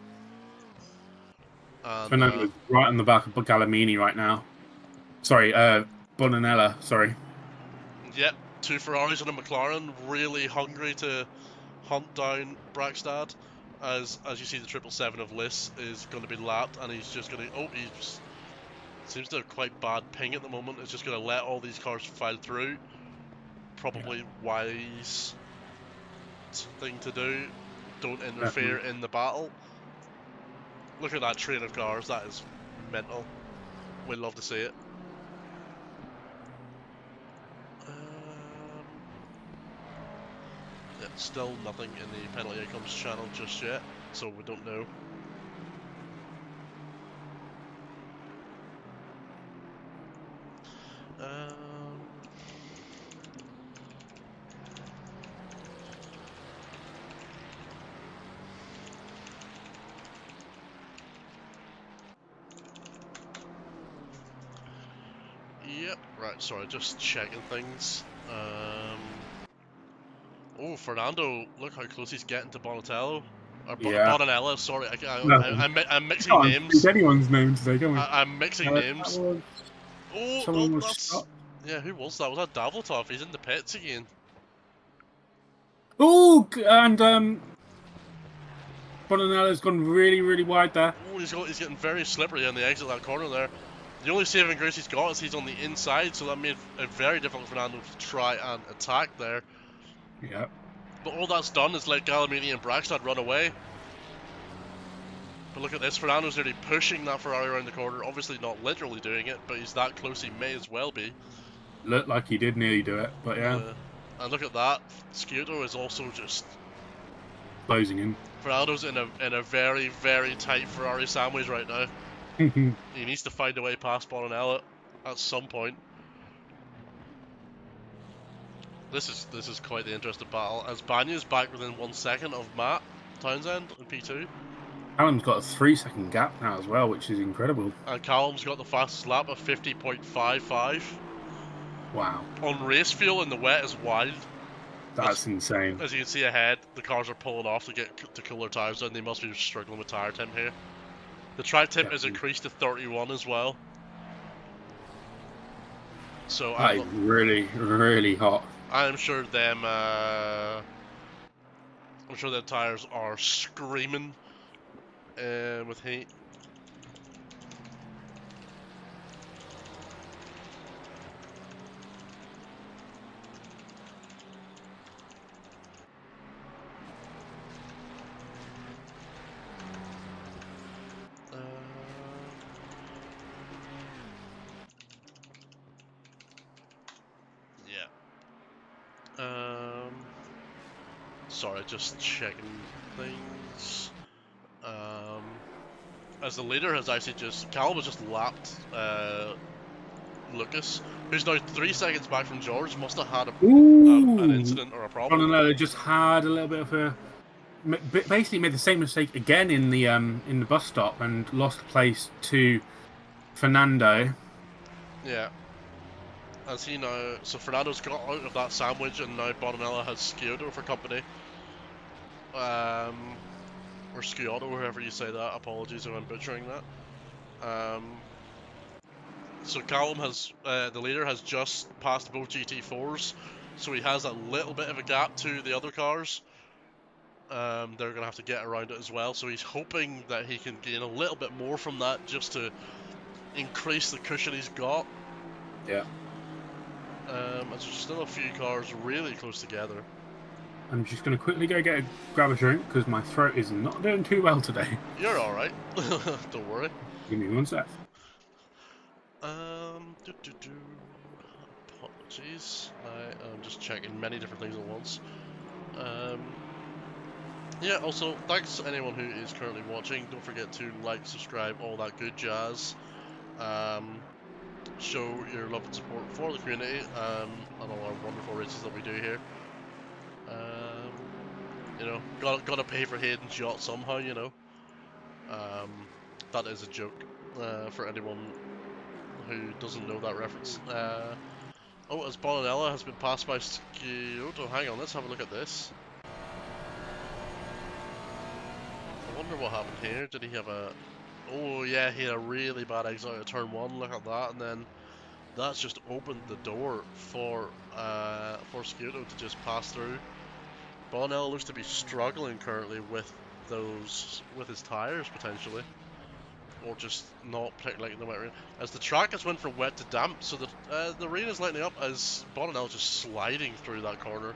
And Fernando's right on the back of Gallimini right now. Sorry, Bonanella, sorry. yep, 2 Ferraris and a McLaren, really hungry to hunt down Bragstad. As you see, the 777 of Liss is going to be lapped, and he's just going to. Oh, he seems to have quite bad ping at the moment. It's just going to let all these cars file through. Probably wise thing to do. Don't interfere in the battle. Look at that train of cars. That is mental. We'd love to see it. Yeah, still nothing in the penalty outcomes channel just yet, so we don't know. Yep, right, sorry, just checking things. Oh, Fernando, look how close he's getting to Bonatello. Or Yeah. Bonanella, sorry, No, I'm we mixing can't read names. anyone's name today, can we? I'm mixing That names. was Oh, someone was that's... shot. Yeah, who was that? Was that Davletov? He's in the pits again. Oh, and Bonanella's gone really, really wide there. Oh, he's getting very slippery on the exit of that corner there. The only saving grace he's got is he's on the inside, so that made it very difficult for Fernando to try and attack there. Yeah. But all that's done is let Gallimini and Brackstad run away. But look at this, Fernando's nearly pushing that Ferrari around the corner. Obviously not literally doing it, but he's that close he may as well be. Looked like he did nearly do it, but yeah. And look at that, Sciotto is also just... Closing in. Fernando's in a very, very tight Ferrari sandwich right now. He needs to find a way past Bonanella at some point. This is quite the interesting battle, as Banya's back within 1 second of Matt Townsend in P2. Callum's got a 3-second gap now as well, which is incredible. And Callum's got the fastest lap of 50.55. Wow. On race fuel in the wet is wild. That's insane. As you can see ahead, the cars are pulling off to get to cool their tires down. They must be struggling with tire temp here. The track temp is increased to 31 as well. So that is really, really hot. I'm sure them tires are screaming with heat. Sorry, just checking things. As the leader has actually Callum has just lapped Lucas, who's now 3 seconds back from George. Must have had an incident or a problem. No, just had a little bit of a... Basically made the same mistake again in the bus stop and lost place to Fernando. Yeah. As he now... So Fernando's got out of that sandwich and now Bonanella has Sciotto for company. Or Sciotto, however you say that. Apologies if I'm butchering that. So Callum has, the leader has just passed both GT4s, so he has a little bit of a gap to the other cars. They're going to have to get around it as well, so he's hoping that he can gain a little bit more from that just to increase the cushion he's got. Yeah. There's still a few cars really close together. I'm just going to quickly go grab a drink because my throat is not doing too well today. You're alright. Don't worry. Give me 1 sec. Apologies. I am just checking many different things at once. Yeah, also, thanks to anyone who is currently watching. Don't forget to like, subscribe, all that good jazz. Show your love and support for the community and all our wonderful races that we do here. You know, gotta pay for Hayden's yacht somehow, you know. That is a joke for anyone who doesn't know that reference. Oh, as Bonanella has been passed by Sciotto. Hang on, let's have a look at this. I wonder what happened here. Did he have a... Oh yeah, he had a really bad exit out of turn 1. Look at that, and then that's just opened the door for Sciotto to just pass through. Bonanella looks to be struggling currently with his tires potentially, or just not particularly liking the wet rain. As the track has went from wet to damp, so the rain is lightening up as Bonanella just sliding through that corner.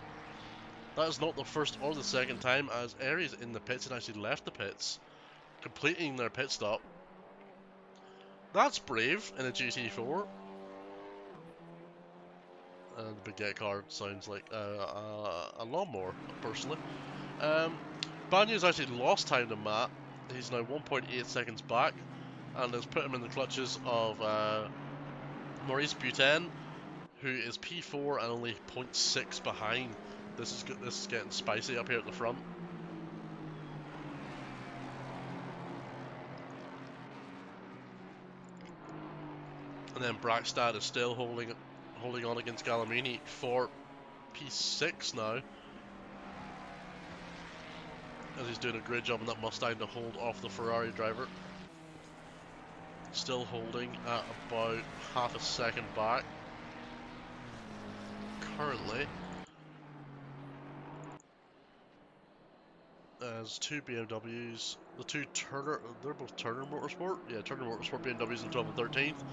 That is not the first or the second time as Aries in the pits and actually left the pits, completing their pit stop. That's brave in a GT4. And the Baguette car sounds like a lawnmower, personally. Banya's actually lost time to Matt. He's now 1.8 seconds back, and has put him in the clutches of Maurice Buten, who is P4 and only 0.6 behind. This is getting spicy up here at the front. And then Brackstad is still holding on against Gallimini for P6 now. As he's doing a great job in that Mustang to hold off the Ferrari driver. Still holding at about half a second back. Currently. As two BMWs, the two Turner, they're both Turner Motorsport? Yeah, Turner Motorsport BMWs in 12th and 13th.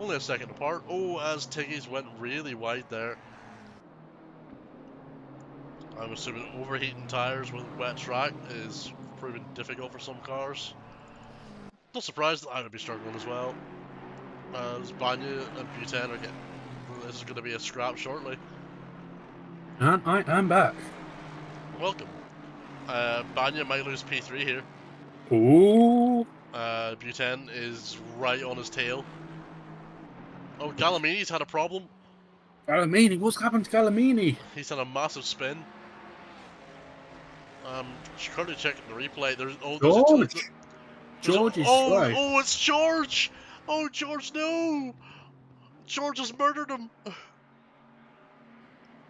Only a second apart. Oh, as Tiggy's went really wide there. I'm assuming overheating tyres with wet track is proving difficult for some cars. Not surprised that I would be struggling as well. As Banya and Buten are getting... This is going to be a scrap shortly. And I am back. Welcome. Banya might lose P3 here. Ooh. Buten is right on his tail. Oh, Gallimini's had a problem. Gallimini, what's happened to Gallimini? He's had a massive spin. Currently checking the replay. There's George is slow. Oh, it's George! Oh, George, no! George has murdered him.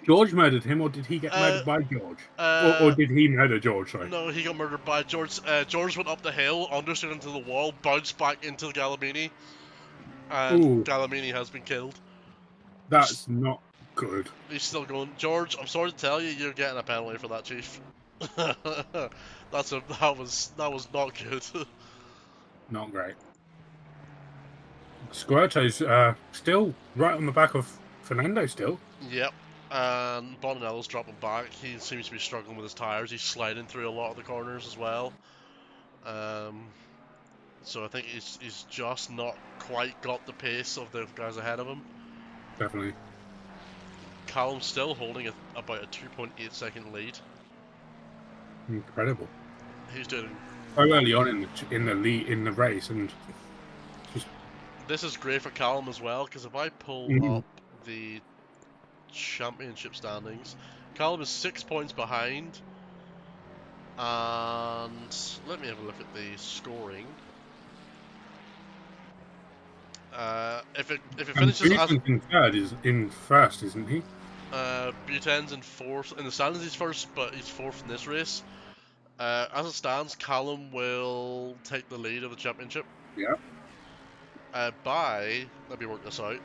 George murdered him, or did he get murdered by George? Or did he murder George? Sorry. No, he got murdered by George. George went up the hill, understood into the wall, bounced back into Gallimini, and Gallimini has been killed. That's not good. He's still going. George, I'm sorry to tell you, you're getting a penalty for that, Chief. that was not good. Not great. Squirto's still right on the back of Fernando still. Yep. And Bonanello's dropping back. He seems to be struggling with his tyres. He's sliding through a lot of the corners as well. So I think he's just not quite got the pace of the guys ahead of him. Definitely. Callum's still holding about a 2.8 second lead. Incredible. He's doing so early on in the race, and just... This is great for Callum as well, because if I pull up the championship standings, Callum is 6 points behind, and let me have a look at the scoring. If it finishes as in third is in first, isn't he? Buten's in fourth in the standings. He's first, but he's fourth in this race. As it stands, Callum will take the lead of the championship. Yeah. Let me work this out.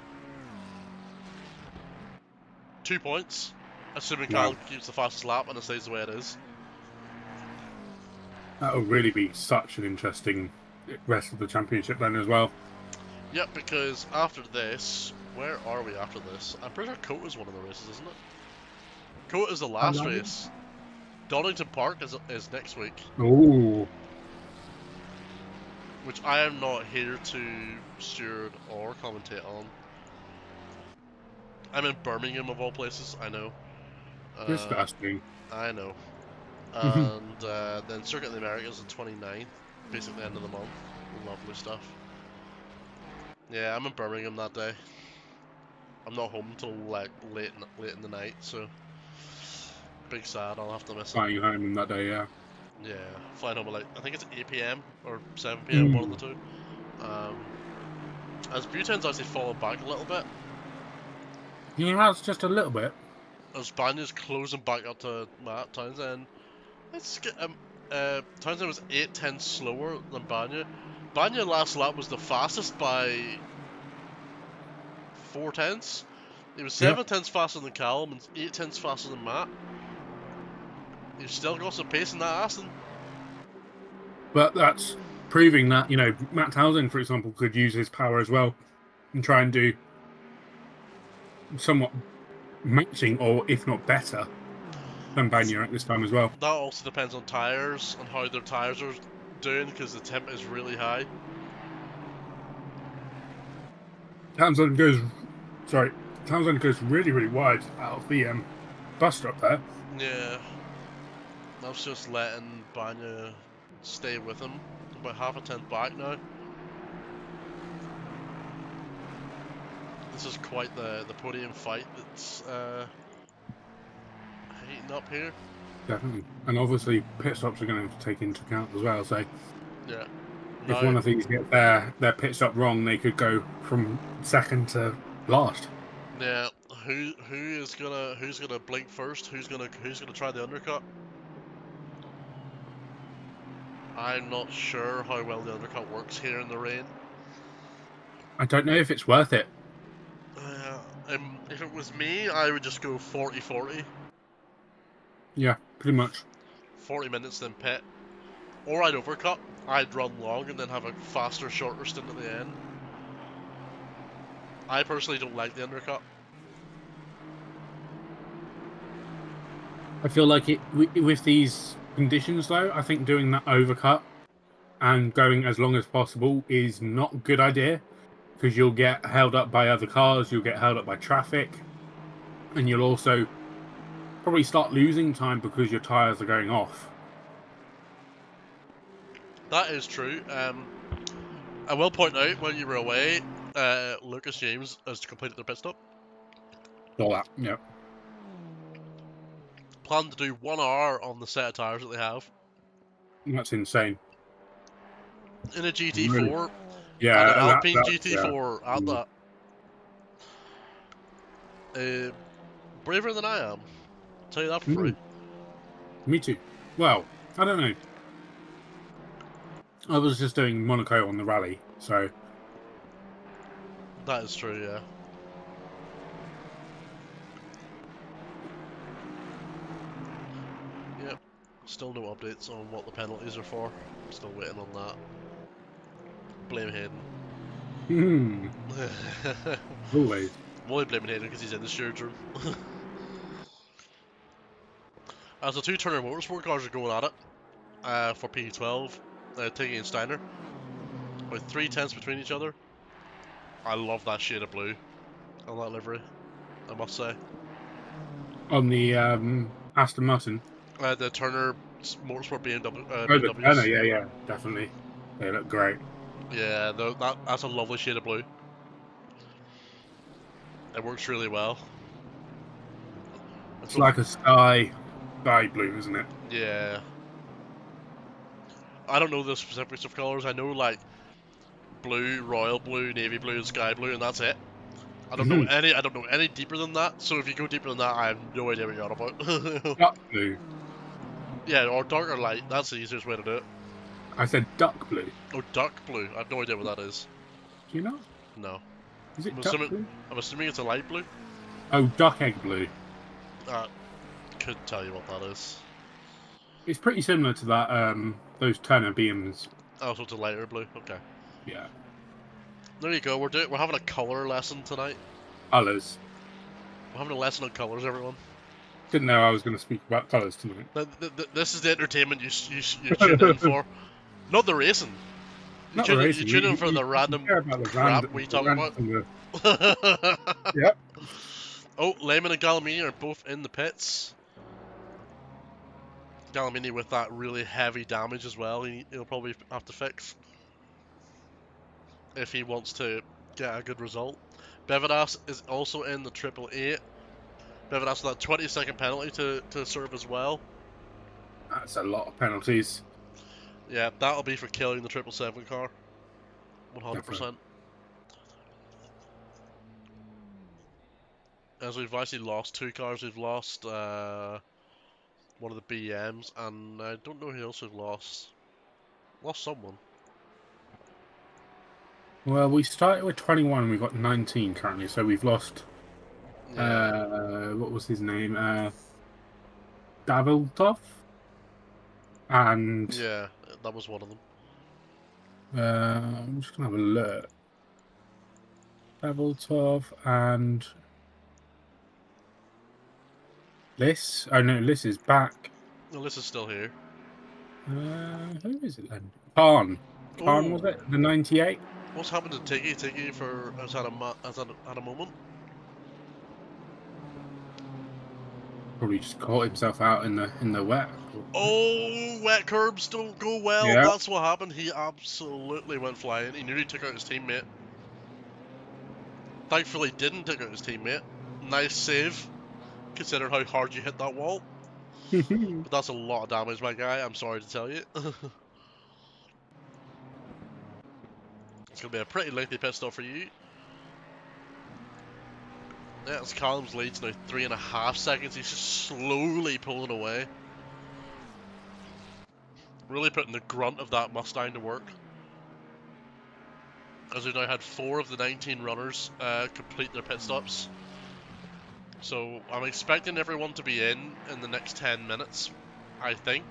2 points, assuming Callum keeps the fastest lap and it stays the way it is. That will really be such an interesting rest of the championship then as well. Yep, because after this, where are we after this? I'm pretty sure Cota's one of the races, isn't it? Cota is the last race. Donington Park is next week. Ooh. Which I am not here to steward or commentate on. I'm in Birmingham of all places, I know. Disgusting. I know. And then Circuit of the Americas on 29th, basically the end of the month. Lovely stuff. Yeah, I'm in Birmingham that day. I'm not home until like late in the night, so big sad. I'll have to miss it. Flying home that day, yeah. Yeah, flying home at like, I think it's 8 PM or 7 PM, one of the two. As Buten's actually fallen back a little bit. He has just a little bit. As Banya's closing back up to Matt Townsend. Let's get Townsend was 8/10 slower than Banya. Banya last lap was the fastest by 4/10. He was 7/10 faster than Callum and 8/10 faster than Matt. He's still got some pace in that Aston. But that's proving that, you know, Matt Townsend, for example, could use his power as well and try and do somewhat matching, or if not better, than Banya at this time as well. That also depends on tyres and how their tyres are doing, because the temp is really high. Townsend goes really, really wide out of the bus stop there. Yeah. I was just letting Banya stay with him. About half a tenth back now. This is quite the podium fight that's heating up here. Definitely. And obviously pit stops are going to take into account as well, so... Yeah. If Now, one of these get their pit stop wrong, they could go from second to last. yeah, who's gonna blink first? Who's gonna try the undercut? I'm not sure how well the undercut works here in the rain. I don't know if it's worth it. If it was me, I would just go 40-40. Yeah, pretty much. 40 minutes then pit. Or I'd overcut. I'd run long and then have a faster, shorter stint at the end. I personally don't like the undercut. I feel like with these conditions, though, I think doing that overcut and going as long as possible is not a good idea because you'll get held up by other cars, you'll get held up by traffic, and you'll also probably start losing time because your tires are going off. That is true. I will point out when you were away, Lucas James has completed their pit stop. All that, yeah. Plan to do 1 hour on the set of tires that they have That's insane. in a Really? GT4 and an Yeah, Alpine that's yeah. GT4 at that. Braver than I am. Tell you that for free. Me too. Well, I don't know. I was just doing Monaco on the rally, so That is true, yeah. Yep. Still no updates on what the penalties are for. Still waiting on that. Blame Hayden. always. I'm only blaming Hayden because he's in the stewards room. As the two Turner Motorsport cars are going at it for P12, Tiggy and Steiner, with 3 tenths between each other. I love that shade of blue on that livery, I must say. On the Aston Martin. The Turner Motorsport Oh, the Turner, BMWs. yeah, definitely. They look great. Yeah, that's a lovely shade of blue. It works really well. It's like a sky blue, isn't it? Yeah. I don't know the specifics of colours. I know like blue, royal blue, navy blue, and sky blue, and that's it. I don't know any deeper than that. So if you go deeper than that, I have no idea what you're on about. Duck blue. Yeah, or dark or light. That's the easiest way to do it. I said duck blue. Oh, dark blue. I have no idea what that is. Do you know? No. Is it duck blue? I'm assuming it's a light blue. Oh, duck egg blue. Couldn't tell you what that is. It's pretty similar to that. Those Turner BMs. Oh, so it's a lighter blue. Okay. Yeah. There you go. We're having a color lesson tonight. Colours. We're having a lesson on colors, everyone. Didn't know I was going to speak about colours tonight. This is the entertainment you tune in for, not the racing. You tune in for the random crap we talk about. Yep. Oh, Lehman and Gallimini are both in the pits. Gallimini with that really heavy damage as well. He'll probably have to fix if he wants to get a good result. Bevadas is also in the 888. Bevadas with that 20-second penalty to serve as well. That's a lot of penalties. Yeah, that'll be for killing the 777 car. 100%. Definitely. As we've actually lost 2 cars, we've lost one of the BMs, and I don't know who else we've lost. Lost someone. Well, we started with 21 and we've got 19 currently, so we've lost... Yeah. What was his name? Daviltov? And... Yeah, that was one of them. I'm just going to have a look. Daviltov and... Liss? Oh no, Liss is back. No, this is still here. Who is it then? Khan. Khan, was it? The 98? What's happened to Tiggy? Tiggy has had a moment. Probably just caught himself out in the wet. Oh, wet curbs don't go well. Yeah. That's what happened. He absolutely went flying. He nearly took out his teammate. Thankfully, didn't take out his teammate. Nice save, considering how hard you hit that wall. But that's a lot of damage, my guy. I'm sorry to tell you. It's going to be a pretty lengthy pit stop for you. Yeah, it's Callum's lead's now 3.5 seconds. He's just slowly pulling away. Really putting the grunt of that Mustang to work. As we now had 4 of the 19 runners complete their pit stops. So I'm expecting everyone to be in the next 10 minutes, I think.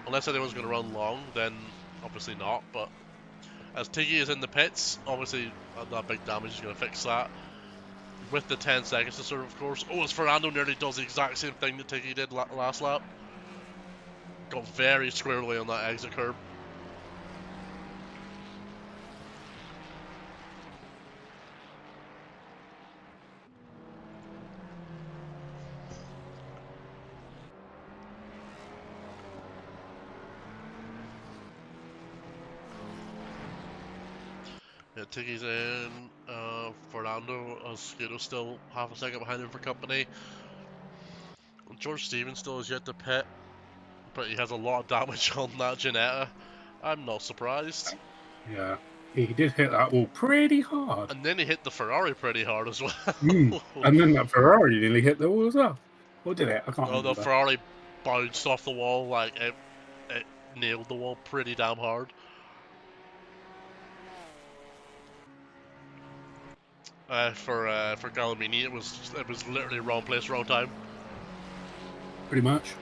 Unless anyone's going to run long, then obviously not. But as Tiggy is in the pits, obviously that big damage is going to fix that. With the 10 seconds to serve, of course. Oh, as Fernando nearly does the exact same thing that Tiggy did last lap. Got very squarely on that exit curb. Yeah, Tiggy's in. Fernando Oscudo still half a second behind him for company. George Stevens still has yet to pit, but he has a lot of damage on that Ginetta. I'm not surprised. Yeah, he did hit that wall pretty hard. And then he hit the Ferrari pretty hard as well. And then that Ferrari nearly hit the wall as well. Or did it? I can't remember. The Ferrari bounced off the wall, like it nailed the wall pretty damn hard. For Gallimini, it was literally wrong place, wrong time. Pretty much.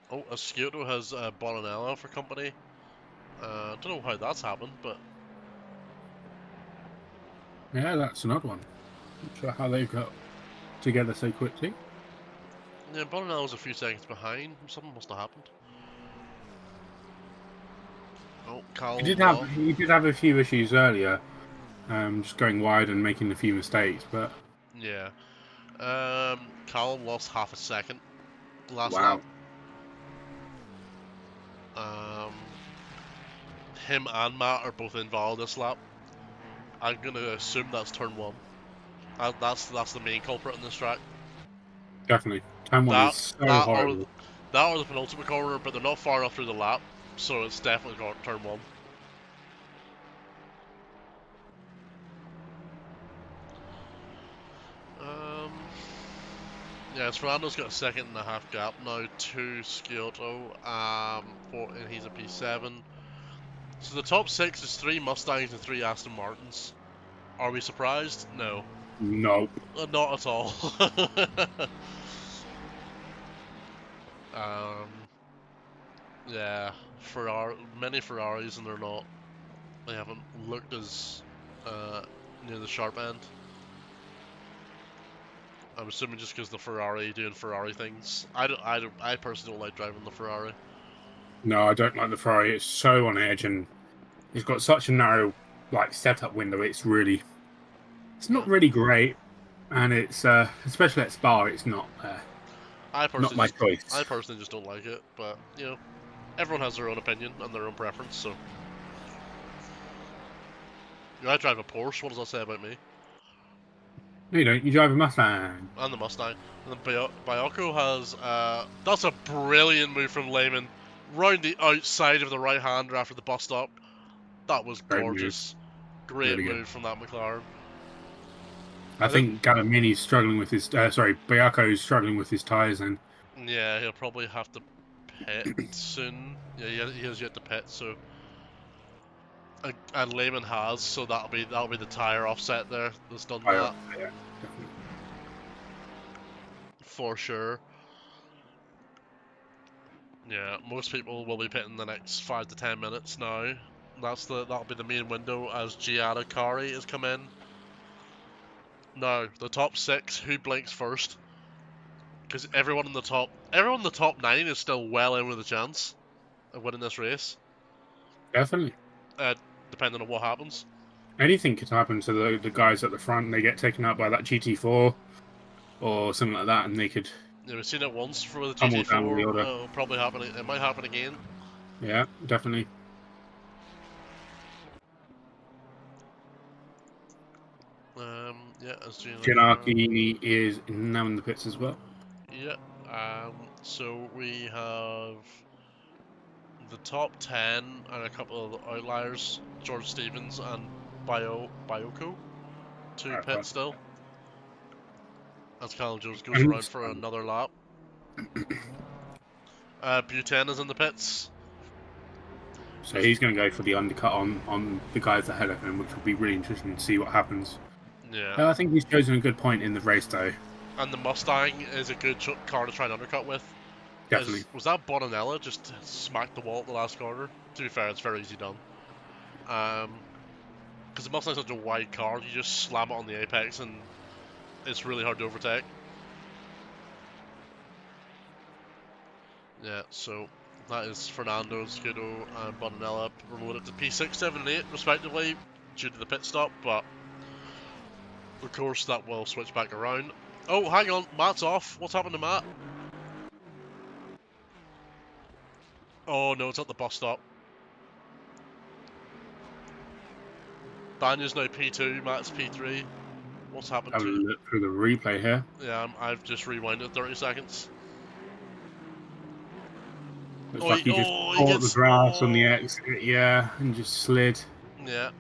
Oh, Asciutto has Bonanello for company. Don't know how that's happened, but Yeah, that's an odd one. Not sure how they got together so quickly. yeah, Bonanello's a few seconds behind. Something must have happened. Oh, Callum. He did have a few issues earlier, just going wide and making a few mistakes, but Yeah. Callum lost half a second last wow. lap. Him and Matt are both involved this lap. I'm gonna assume that's turn 1. That's the main culprit in this track. Definitely. Turn 1 is so horrible. That or the penultimate corner, but they're not far enough through the lap, so it's definitely turn 1. Yeah, Fernando's got a 1.5 gap now to Sciotto, and he's a P7. So the top 6 is 3 Mustangs and 3 Aston Martins. Are we surprised? No. Nope. Not at all. Yeah, many Ferraris, and they haven't looked as near the sharp end. I'm assuming just because the Ferrari doing Ferrari things. I personally don't like driving the Ferrari. No, I don't like the Ferrari. It's so on edge, and it's got such a narrow, setup window. It's not really great, and it's especially at Spa, it's not my choice. I personally just don't like it, but everyone has their own opinion and their own preference. So, I drive a Porsche. What does that say about me? No, you don't. You drive a Mustang. And the Mustang. And then Biocco has that's a brilliant move from Lehman, round the outside of the right hander after the bus stop. That was gorgeous. Great really move from that McLaren. I think Gallimini's struggling with his. Biacco's struggling with his tyres, and yeah, he'll probably have to pit soon. Yeah, he has yet to pit, so. And Lehman has, so that'll be the tyre offset there that's done that. Yeah, definitely. For sure. Yeah, most people will be pitting the next 5 to 10 minutes now. That'll be the main window as Giada Kari has come in. Now, the top 6, who blinks first? Because everyone in the top 9 is still well in with a chance of winning this race. Definitely. Depending on what happens. Anything could happen to the guys at the front. They get taken out by that GT4 or something like that, and they could. Yeah, we've seen it once for the Tumble down the GT4. order. It'll probably happen. It might happen again. Yeah, definitely. Yeah, as Gianarchini is now in the pits as well. Yeah. So we have the top 10 and a couple of outliers, George Stevens and Bioko, to pit still. As Callum Jones goes around for another lap. Buten is in the pits. So he's going to go for the undercut on the guys ahead of him, which will be really interesting to see what happens. Yeah. I think he's chosen a good point in the race, though. And the Mustang is a good car to try and undercut with. Definitely. Was that Bonanella just smacked the wall at the last corner? To be fair, it's very easy done. Because the Mustang's such a wide car, you just slam it on the apex and it's really hard to overtake. Yeah, so that is Fernando, Scudo, and Bonanella promoted to P6, 7, and 8 respectively due to the pit stop, but of course that will switch back around. Oh, hang on, Matt's off. What's happened to Matt? Oh no, it's at the bus stop. Banya's now P2, Matt's P3. What's happened Have a to... look through the replay here. Yeah, I've just rewinded 30 seconds. Looks like he just caught the grass on the exit, yeah, and just slid. Yeah.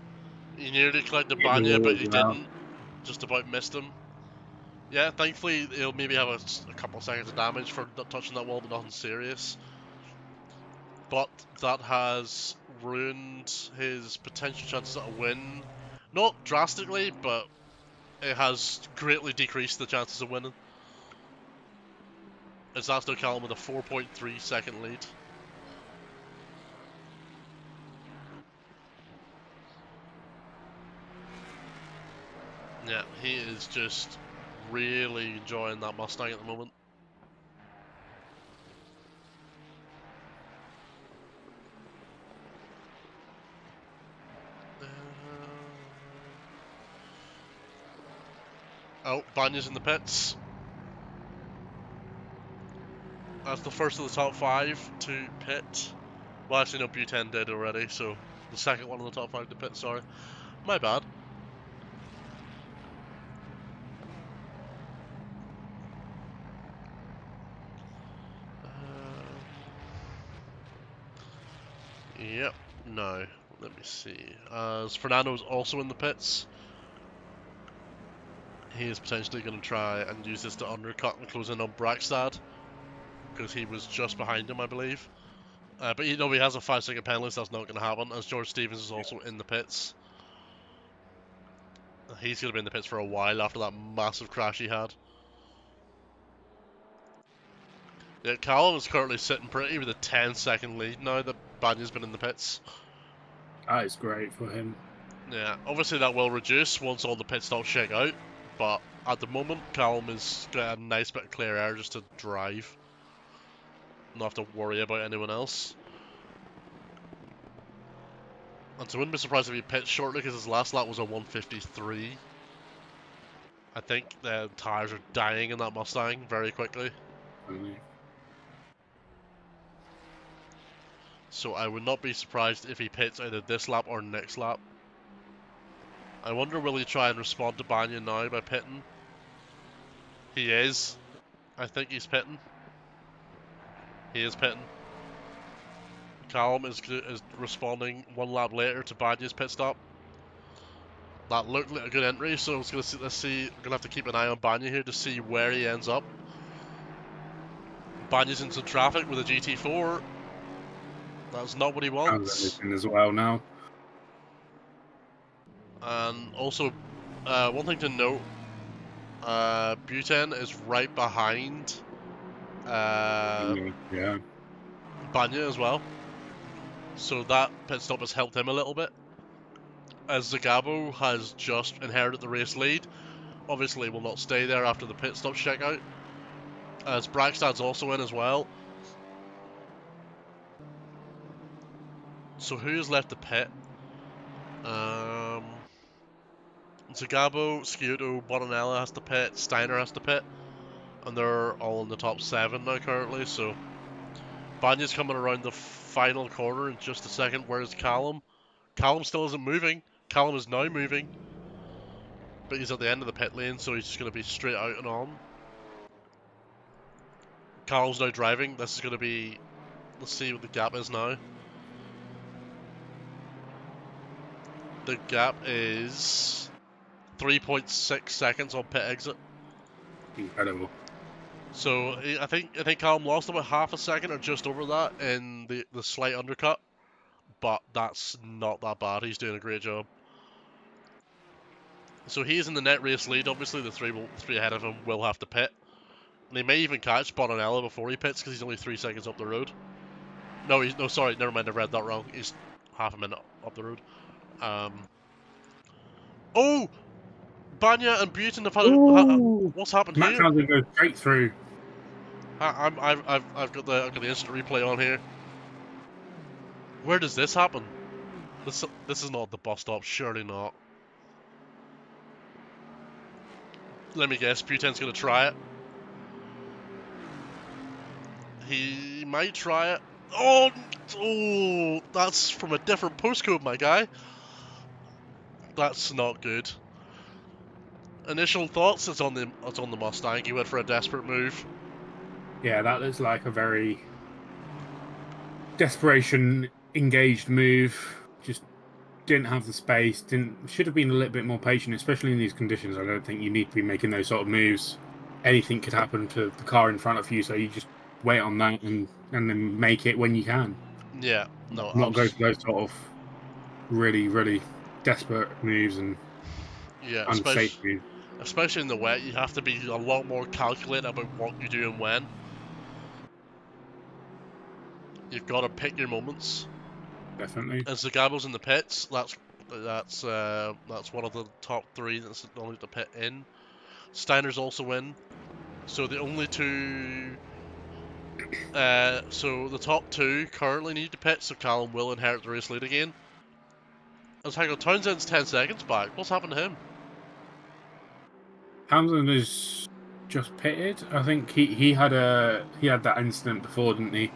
He nearly collected Banya, but he didn't. Just about missed him. Yeah, thankfully he'll maybe have a couple of seconds of damage for touching that wall, but nothing serious. But that has ruined his potential chances at a win. Not drastically, but it has greatly decreased the chances of winning. As that's now Callum with a 4.3 second lead. Yeah, he is just really enjoying that Mustang at the moment. Oh, Banya's in the pits. That's the first of the top 5 to pit. Well, actually, no, Buten did already, so the second one in the top 5 to pit, sorry. My bad. Yep, no. Let me see. As Fernando's also in the pits, he is potentially going to try and use this to undercut and close in on Brackstad, because he was just behind him, I believe. But you know, he has a 5-second penalty, so that's not going to happen, as George Stevens is also in the pits. He's going to be in the pits for a while after that massive crash he had. Yeah, Callum is currently sitting pretty with a 10-second lead now that Banya's been in the pits. That is great for him. Yeah, obviously that will reduce once all the pit stops shake out, but at the moment Callum is got a nice bit of clear air just to drive. Not have to worry about anyone else. And so I wouldn't be surprised if he pits shortly because his last lap was a 153. I think the tyres are dying in that Mustang very quickly. So I would not be surprised if he pits either this lap or next lap. I wonder will he try and respond to Banya now by pitting? He is. I think he's pitting. He is pitting. Callum is responding one lap later to Banya's pit stop. That looked like a good entry, so let's see. We're gonna have to keep an eye on Banya here to see where he ends up. Banya's in some traffic with a GT4. That's not what he wants. As well now. And also, one thing to note, Buten is right behind yeah. Banya as well. So that pit stop has helped him a little bit. As Zagabo has just inherited the race lead, obviously will not stay there after the pit stop checkout. As Brackstad's also in as well. So who is left to pit? Zagabo, Sciuto, Bonanella has to pit, Steiner has to pit. And they're all in the top 7 now currently, so Banya's coming around the final corner in just a second. Where's Callum? Callum still isn't moving. Callum is now moving. But he's at the end of the pit lane, so he's just going to be straight out and on. Callum's now driving. This is going to be... Let's see what the gap is now. the gap is 3.6 seconds on pit exit. Incredible. So I think Callum lost about half a second or just over that in the slight undercut, but that's not that bad. He's doing a great job. So he's in the net race lead. Obviously, the three ahead of him will have to pit, and he may even catch Bonanella before he pits because he's only 3 seconds up the road. No, sorry, never mind. I read that wrong. He's half a minute up the road. Oh, Banya and Button have had. What's happened Max here? Hamilton goes straight through. I've got the instant replay on here. Where does this happen? This is not the bus stop. Surely not. Let me guess. Buten's gonna try it. He might try it. Oh, that's from a different postcode, my guy. That's not good. Initial thoughts? It's on the Mustang. He went for a desperate move. Yeah, that looks like a very desperation engaged move. Just didn't have the space. Should have been a little bit more patient, especially in these conditions. I don't think you need to be making those sort of moves. Anything could happen to the car in front of you, so you just wait on that and then make it when you can. Yeah, no, Not go for those sort of really, really desperate moves and unsafe moves. Especially in the wet, you have to be a lot more calculated about what you do and when. You've got to pick your moments. Definitely. And Zagabo's in the pits. That's one of the top three that's only to pit in. Steiner's also in. So the only two. So the top two currently need to pit, so Callum will inherit the race lead again. As hang on, Townsend's 10 seconds back. What's happened to him? Hamilton is just pitted. I think he had that incident before, didn't he?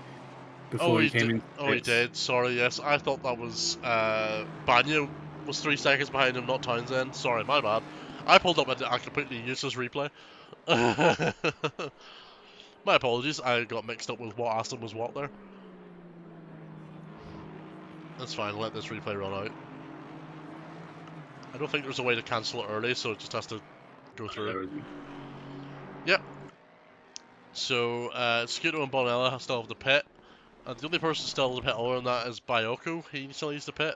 Before he came in. Oh, he did. Sorry, yes. I thought that was Banya was 3 seconds behind him, not Townsend. Sorry, my bad. I pulled up a completely useless replay. My apologies. I got mixed up with what Aston was what there. That's fine. Let this replay run out. I don't think there's a way to cancel it early, so it just has to go through. Yep. So Scuto and Bonella still have the pit. And the only person still in the pit other than that is Bayoko. He still needs to pit.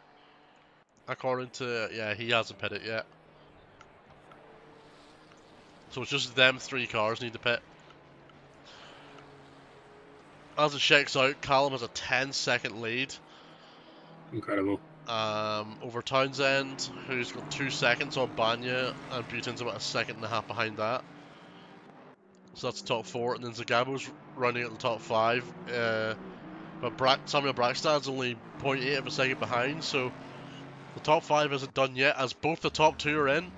According to... yeah, he hasn't pitted yet. So it's just them 3 cars need to pit. As it checks out, Callum has a 10-second lead. Incredible. Over Townsend, who's got 2 seconds on Banya, and Buten's about a second and a half behind that. So that's the top 4, and then Zagabo's running at the top 5. But Samuel Brackstad's only 0.8 of a second behind, so the top 5 isn't done yet, as both the top 2 are in.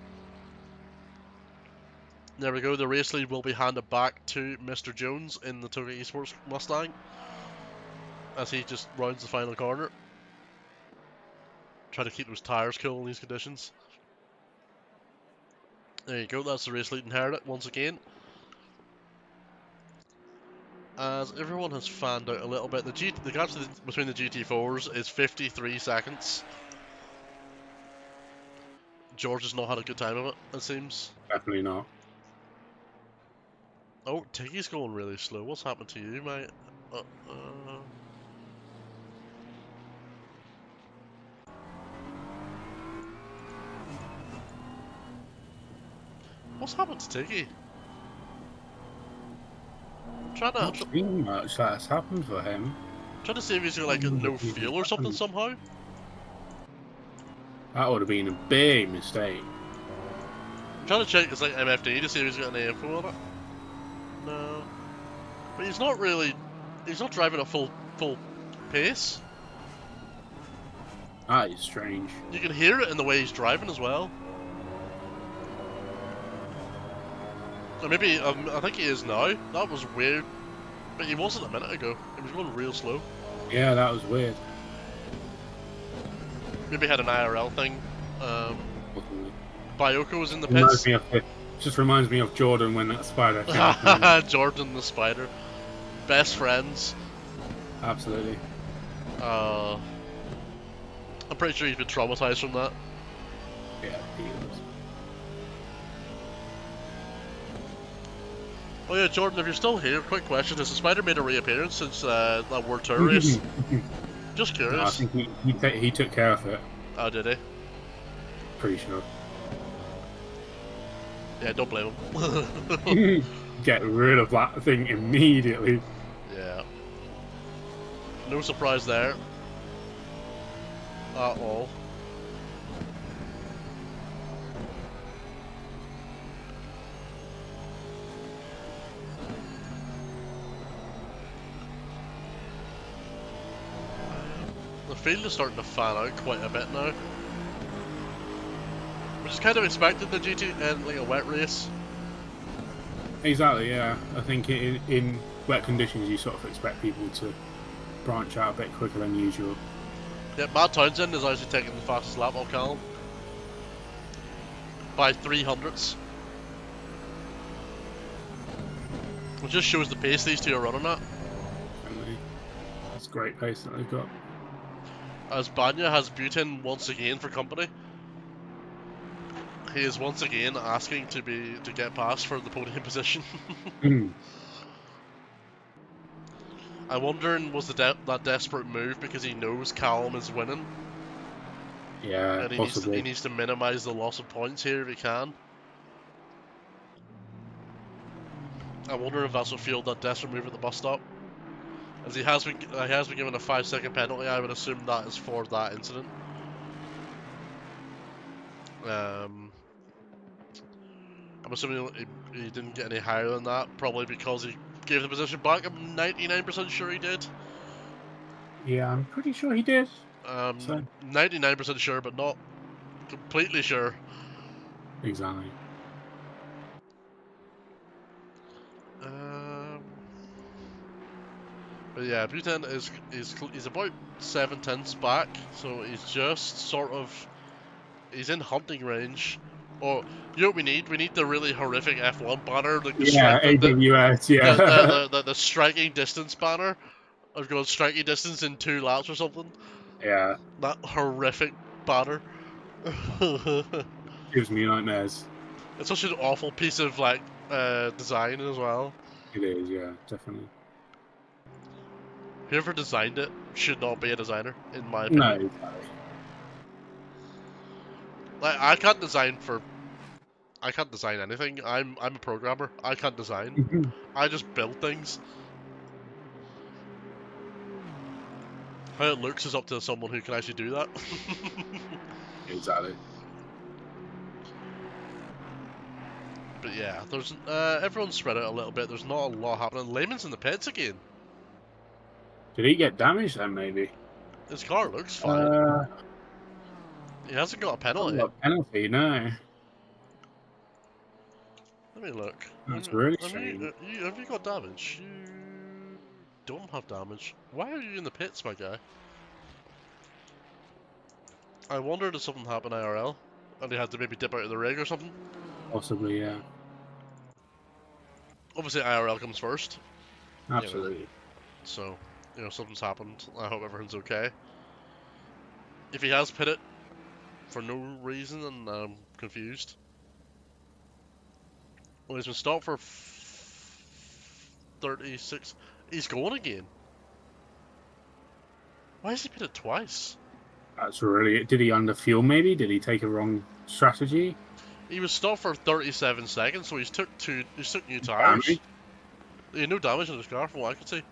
There we go, the race lead will be handed back to Mr. Jones in the Toga Esports Mustang, as he just rounds the final corner. Try to keep those tyres cool in these conditions. There you go, that's the race lead inherited once again. As everyone has fanned out a little bit, the gap between the GT4s is 53 seconds. George has not had a good time of it, it seems. Definitely not. Oh, Tiggy's going really slow. What's happened to you, mate? What's happened to Tiggy? I'm Not seen much that's happened for him. Trying to see if he's got like no fuel or something somehow. That would have been a big mistake. I'm trying to check his like MFD to see if he's got any info on it. No, but he's not really. He's not driving at full pace. That is strange. You can hear it in the way he's driving as well. Or maybe I think he is now. That was weird, but he wasn't a minute ago. He was going real slow. Yeah, that was weird. Maybe had an IRL thing. Bayoko was in the pits. Just reminds me of Jordan when that spider came up. Jordan the spider. Best friends. Absolutely. I'm pretty sure he's been traumatized from that. Yeah, he was. Oh yeah, Jordan, if you're still here, quick question: has the Spider made a reappearance since that World Tour race? Just No, I curious. think he took care of it. Oh, did he? Pretty sure. Yeah, don't blame him. Get rid of that thing immediately. Yeah. No surprise there. At all. The field is starting to fan out quite a bit now. Which is kind of expected in the GT and like a wet race. Exactly, yeah. I think in wet conditions, you sort of expect people to branch out a bit quicker than usual. Yeah, Matt Townsend is actually taking the fastest lap on Callum. By 300ths. Which just shows the pace these two are running at. Definitely. It's a great pace that they've got. As Banya has Butin once again for company. He is once again asking to get past for the podium position. I'm wondering, was that desperate move because he knows Callum is winning? Yeah, And possibly. he needs to minimise the loss of points here if he can. I wonder if that's what fueled that desperate move at the bus stop. As he has been given a 5-second penalty, I would assume that is for that incident. I'm assuming he didn't get any higher than that, probably because he gave the position back. I'm 99% sure he did. Yeah, I'm pretty sure he did. 99% sure, but not completely sure. Exactly. But yeah, Bhutan is about 7 tenths back, so he's just sort of in hunting range. Or you know what we need? We need the really horrific F1 banner, like Yeah, AWS, yeah. the striking distance banner. I've got striking distance in 2 laps or something. Yeah. That horrific banner. Gives me nightmares. It's such an awful piece of like design as well. It is, yeah, definitely. Whoever designed it should not be a designer, in my No, opinion. exactly. Like I can't design anything. I'm a programmer. I can't design. I just build things. How it looks is up to someone who can actually do that. Exactly. But yeah, there's everyone's spread out a little bit. There's not a lot happening. Lehman's in the pits again. Did he get damaged then, maybe? His car looks fine. He hasn't got a penalty. Not a penalty, no. Let me look. That's really strange. Have you got damage? You don't have damage. Why are you in the pits, my guy? I wondered if something happened IRL, and he had to maybe dip out of the rig or something. Possibly, yeah. Obviously, IRL comes first. Absolutely. You know, so, something's happened. I hope everything's okay. If he has pitted for no reason, then I'm confused. Well, he's been stopped for 36. He's going again. Why has he pitted twice? That's really. Did he underfuel? Maybe? Did he take a wrong strategy? He was stopped for 37 seconds, so he took new tires. Damage? He had no damage in his car, from what I could see.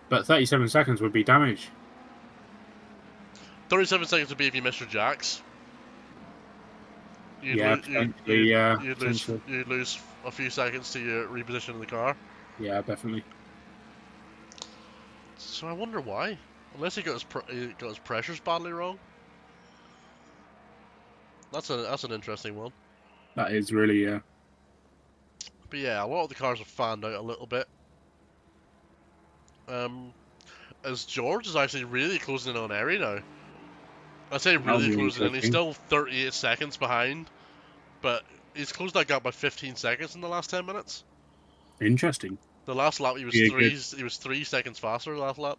But 37 seconds would be damage. 37 seconds would be if you missed your jacks. You'd lose a few seconds to your reposition of the car. Yeah, definitely. So I wonder why. Unless he got his pressures badly wrong. That's an interesting one. That is really, yeah. But yeah, a lot of the cars have fanned out a little bit. As George is actually really closing in on Eri now. I say really closing in. He's still 38 seconds behind, but he's closed that gap by 15 seconds in the last 10 minutes. Interesting. The last lap he was 3 seconds faster. The last lap.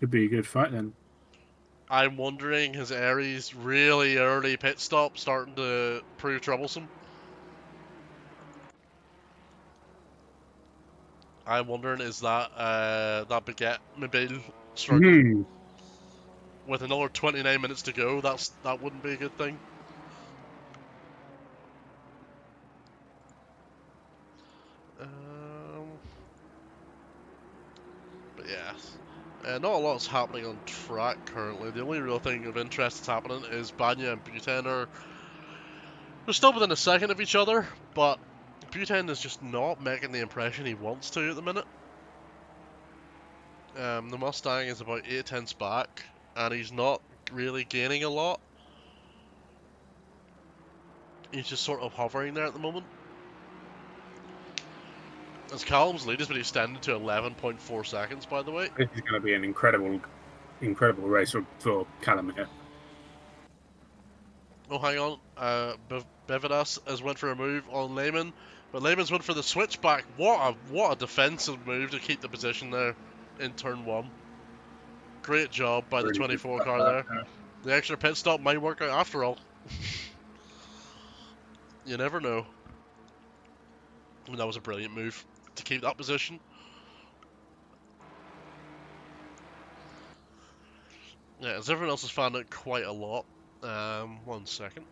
Could be a good fight then. I'm wondering, his Aries really early pit stop starting to prove troublesome? I'm wondering, is that that Baguette Mobile struggling? Hmm. With another 29 minutes to go, that wouldn't be a good thing. Um, but yeah, not a lot's happening on track currently. The only real thing of interest that's happening is Banya and Butane are they're still within a second of each other, but Butane is just not making the impression he wants to at the minute. The Mustang is about 8 tenths back, and he's not really gaining a lot. He's just sort of hovering there at the moment. As Callum's lead has been extended to 11.4 seconds, by the way. This is going to be an incredible race for Callum here. Oh, hang on. Bevadas has went for a move on Lehman, but Lehman's went for the switchback. What a defensive move to keep the position there in turn 1. Great job by the Really good 24 stuff car there. there. The extra pit stop might work out after all. You never know. I mean, that was a brilliant move to keep that position. Yeah, as everyone else has found out quite a lot. 1 second.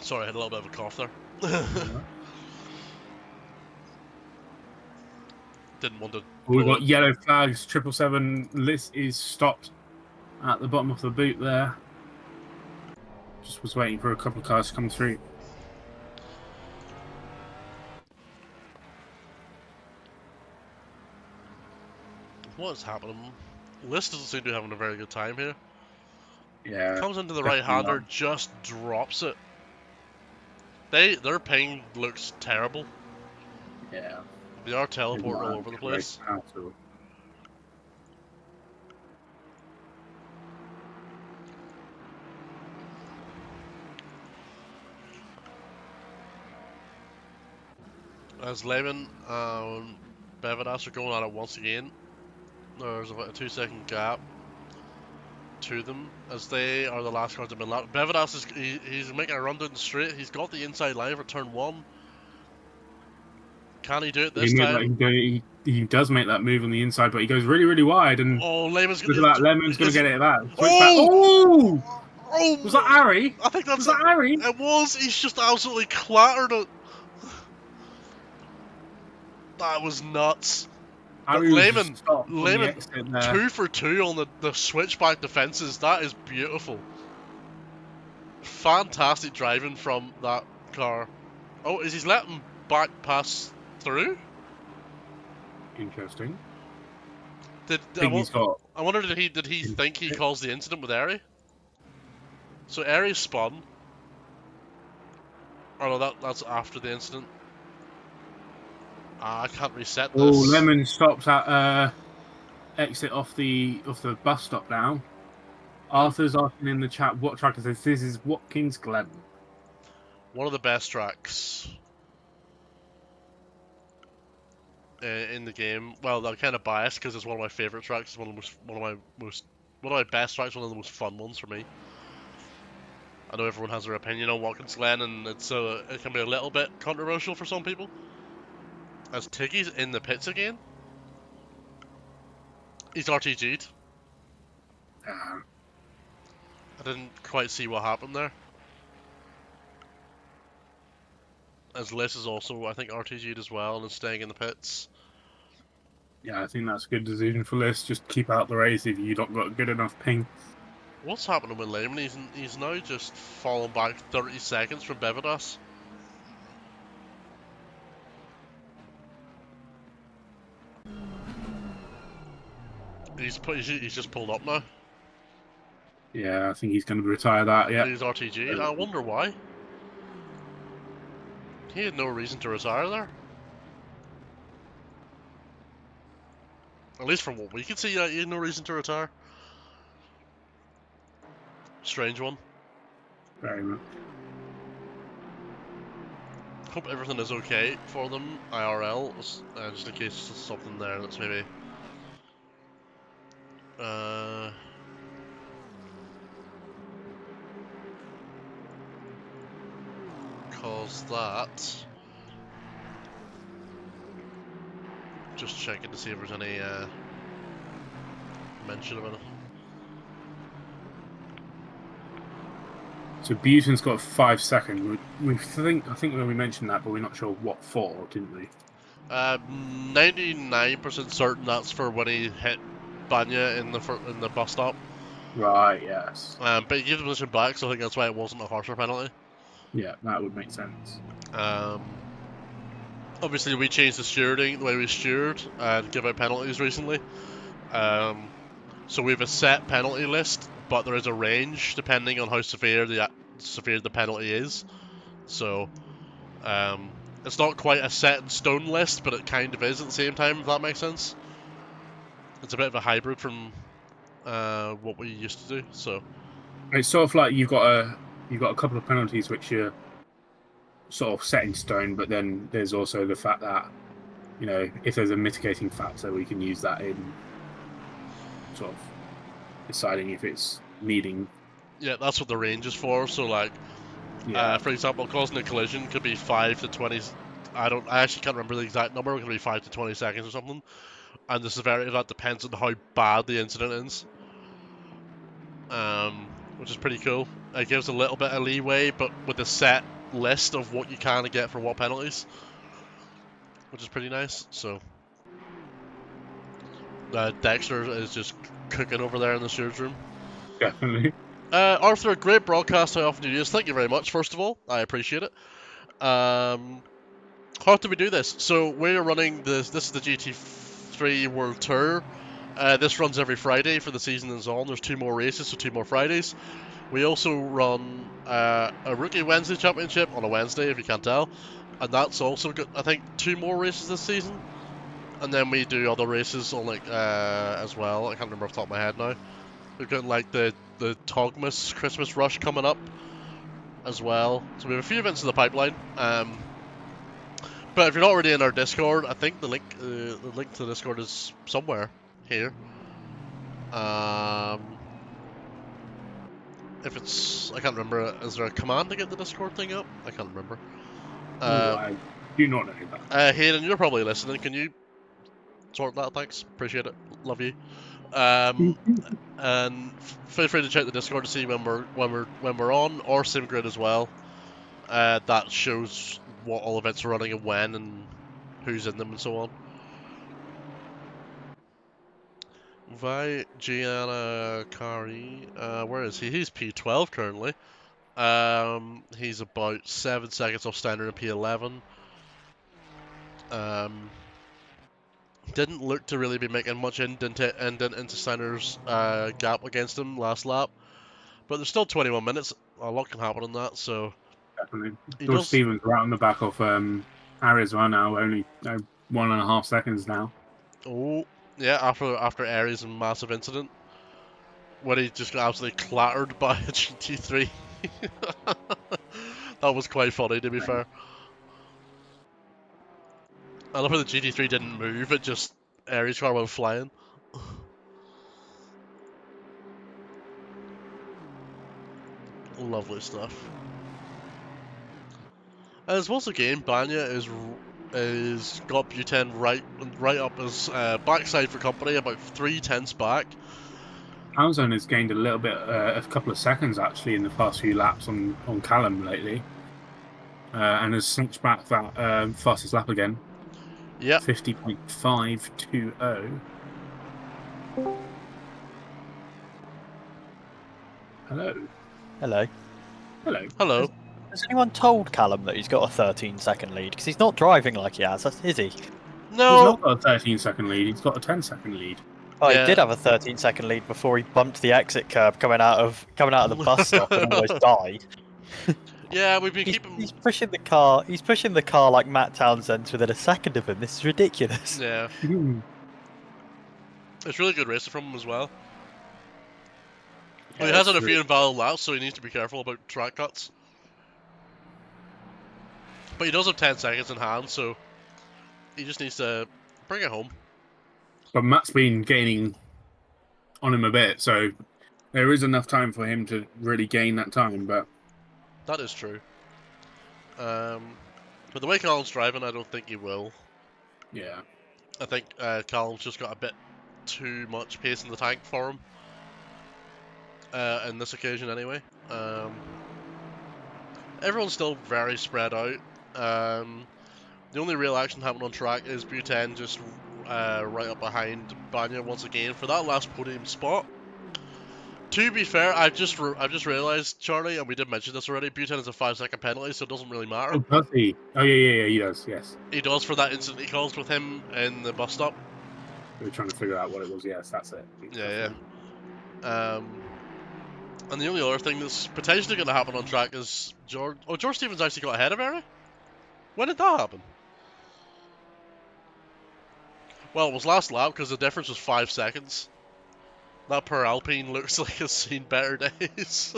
Sorry, I had a little bit of a cough there. Didn't want to. We've got yellow flags. 777 list is stopped at the bottom of the boot there. Just was waiting for a couple of cars to come through. What's happening? List doesn't seem to be having a very good time here. Yeah. Comes into the right-hander, just drops it. Their ping looks terrible. Yeah. They are teleporting all over the place. As Lehman and Bevadas are going at it once again. There's about a 2-second gap to them as they are the last cars to have been lapped. Bevadas he's making a run down the straight. He's got the inside line for turn 1. Can he do it this time? He does make that move on the inside, but he goes really, really wide. And oh, Lehman's look at that. Lemon's going to get it back. Oh! Was that Harry? I think that's was that Harry? It was. He's just absolutely clattered it. That was nuts. But Lehman 2 for 2 on the switchback defenses. That is beautiful. Fantastic driving from that car. Oh, is he letting back pass through? Interesting. I wonder did he think he caused the incident with Airy? So Airy spun. Oh no, that's after the incident. I can't reset this. Oh, Lemon stops at exit off the bus stop now. Arthur's asking in the chat what track is this? This is Watkins Glen. One of the best tracks in the game. Well, I'm kind of biased because it's one of my favorite tracks. It's one of my best tracks. One of the most fun ones for me. I know everyone has their opinion on Watkins Glen, and it can be a little bit controversial for some people. As Tiggy's in the pits again, he's RTG'd. I didn't quite see what happened there. As Liz is also, I think, RTG'd as well and is staying in the pits. Yeah, I think that's a good decision for Liz. Just keep out the race if you don't got good enough ping. What's happening with Lehman? He's now just fallen back 30 seconds from Bevadas. He's just pulled up now. Yeah, I think he's going to retire that, yeah. He's RTG. I wonder why. He had no reason to retire there. At least from what we can see, you had no reason to retire. Strange one. Very much. Hope everything is okay for them, IRL, just in case there's something there that's maybe... Cause that... Just checking to see if there's any mention of it. So Buten's got 5 seconds. I think we mentioned that, but we're not sure what for, didn't we? 99% certain that's for when he hit Banya in the bus stop. Right. Yes. But he gave the position back, so I think that's why it wasn't a harsher penalty. Yeah, that would make sense. Obviously, we changed the stewarding, the way we steward and give out penalties recently. So we have a set penalty list, but there is a range depending on how severe the penalty is. So it's not quite a set in stone list, but it kind of is at the same time, if that makes sense. It's a bit of a hybrid from what we used to do. So it's sort of like you've got a couple of penalties which are sort of set in stone, but then there's also the fact that, you know, if there's a mitigating factor, we can use that in sort of deciding if it's needing. Yeah, that's what the range is for. So like, for example, causing a collision could be 5 to 20. I actually can't remember the exact number. It could be 5 to 20 seconds or something. And the severity of that depends on how bad the incident is. Which is pretty cool. It gives a little bit of leeway, but with a set list of what you can get for what penalties, which is pretty nice. So Dexter is just cooking over there in the stewards room. Definitely. Arthur, great broadcast. How often do you use? Thank you very much. First of all, I appreciate it. How do we do this? So we're running this. This is the GT3 World Tour. This runs every Friday for the season is on. There's 2 more races, so 2 more Fridays. We also run a Rookie Wednesday Championship on a Wednesday, if you can't tell. And that's also got, I think, 2 more races this season. And then we do other races on like as well. I can't remember off the top of my head now. We've got like the Togmas Christmas Rush coming up as well. So we have a few events in the pipeline. But if you're not already in our Discord, I think the link to the Discord is somewhere here. If it's, I can't remember. Is there a command to get the Discord thing up? I can't remember. I do not know that. Hayden, you're probably listening. Can you sort that? Thanks. Appreciate it. Love you. And feel free to check the Discord to see when we're on, or SimGrid as well. That shows what all events are running and when and who's in them and so on. Vi Gianna Kari, where is he? He's P12 currently. He's about 7 seconds off Steiner in P11. Didn't look to really be making much indent into Steiner's gap against him last lap. But there's still 21 minutes. A lot can happen in that, so... Definitely. George Stevens right on the back of Aries right now, only 1.5 seconds now. Oh, yeah, after Aries' massive incident. When he just got absolutely clattered by a GT3. That was quite funny, to be fair. I love how the GT3 didn't move, it just... Aries' car went flying. Lovely stuff. As once again, Banya is got Buten right up his backside for company, about 3/10 back. Amazon has gained a couple of seconds actually in the past few laps on Callum lately, and has snatched back that fastest lap again. Yep. 50.520. Hello. Hello. Hello. Hello. Has anyone told Callum that he's got a 13-second lead? Because he's not driving like he has, is he? No. He's not got a 13-second lead. He's got a 10-second lead. Oh, yeah. He did have a 13-second lead before he bumped the exit curb coming out of the bus stop and almost died. Yeah, we've been keeping. He's pushing the car. He's pushing the car like Matt Townsend's within a second of him. This is ridiculous. Yeah. It's really good racing from him as well. Yeah, He has had a it's few invalid laps, so he needs to be careful about track cuts. But he does have 10 seconds in hand, so he just needs to bring it home. But Matt's been gaining on him a bit, so there is enough time for him to really gain that time. But That is true. But the way Callum's driving, I don't think he will. yeah, I think Callum's just got a bit too much pace in the tank for him. In this occasion, anyway. Everyone's still very spread out. The only real action happening on track is Buten just right up behind Banya once again for that last podium spot. To be fair, I've just realised, Charlie, and we did mention this already, Buten has a 5-second penalty, so it doesn't really matter. oh, does he? Oh yeah, he does. Yes, He does for that incident he caused with him in the bus stop. we were trying to figure out what it was. Yes, that's it. Yeah. And the only other thing that's potentially going to happen on track is George Stevens actually got ahead of Eric. When did that happen? Well, it was last lap because the difference was 5 seconds. That poor Alpine looks like it's seen better days.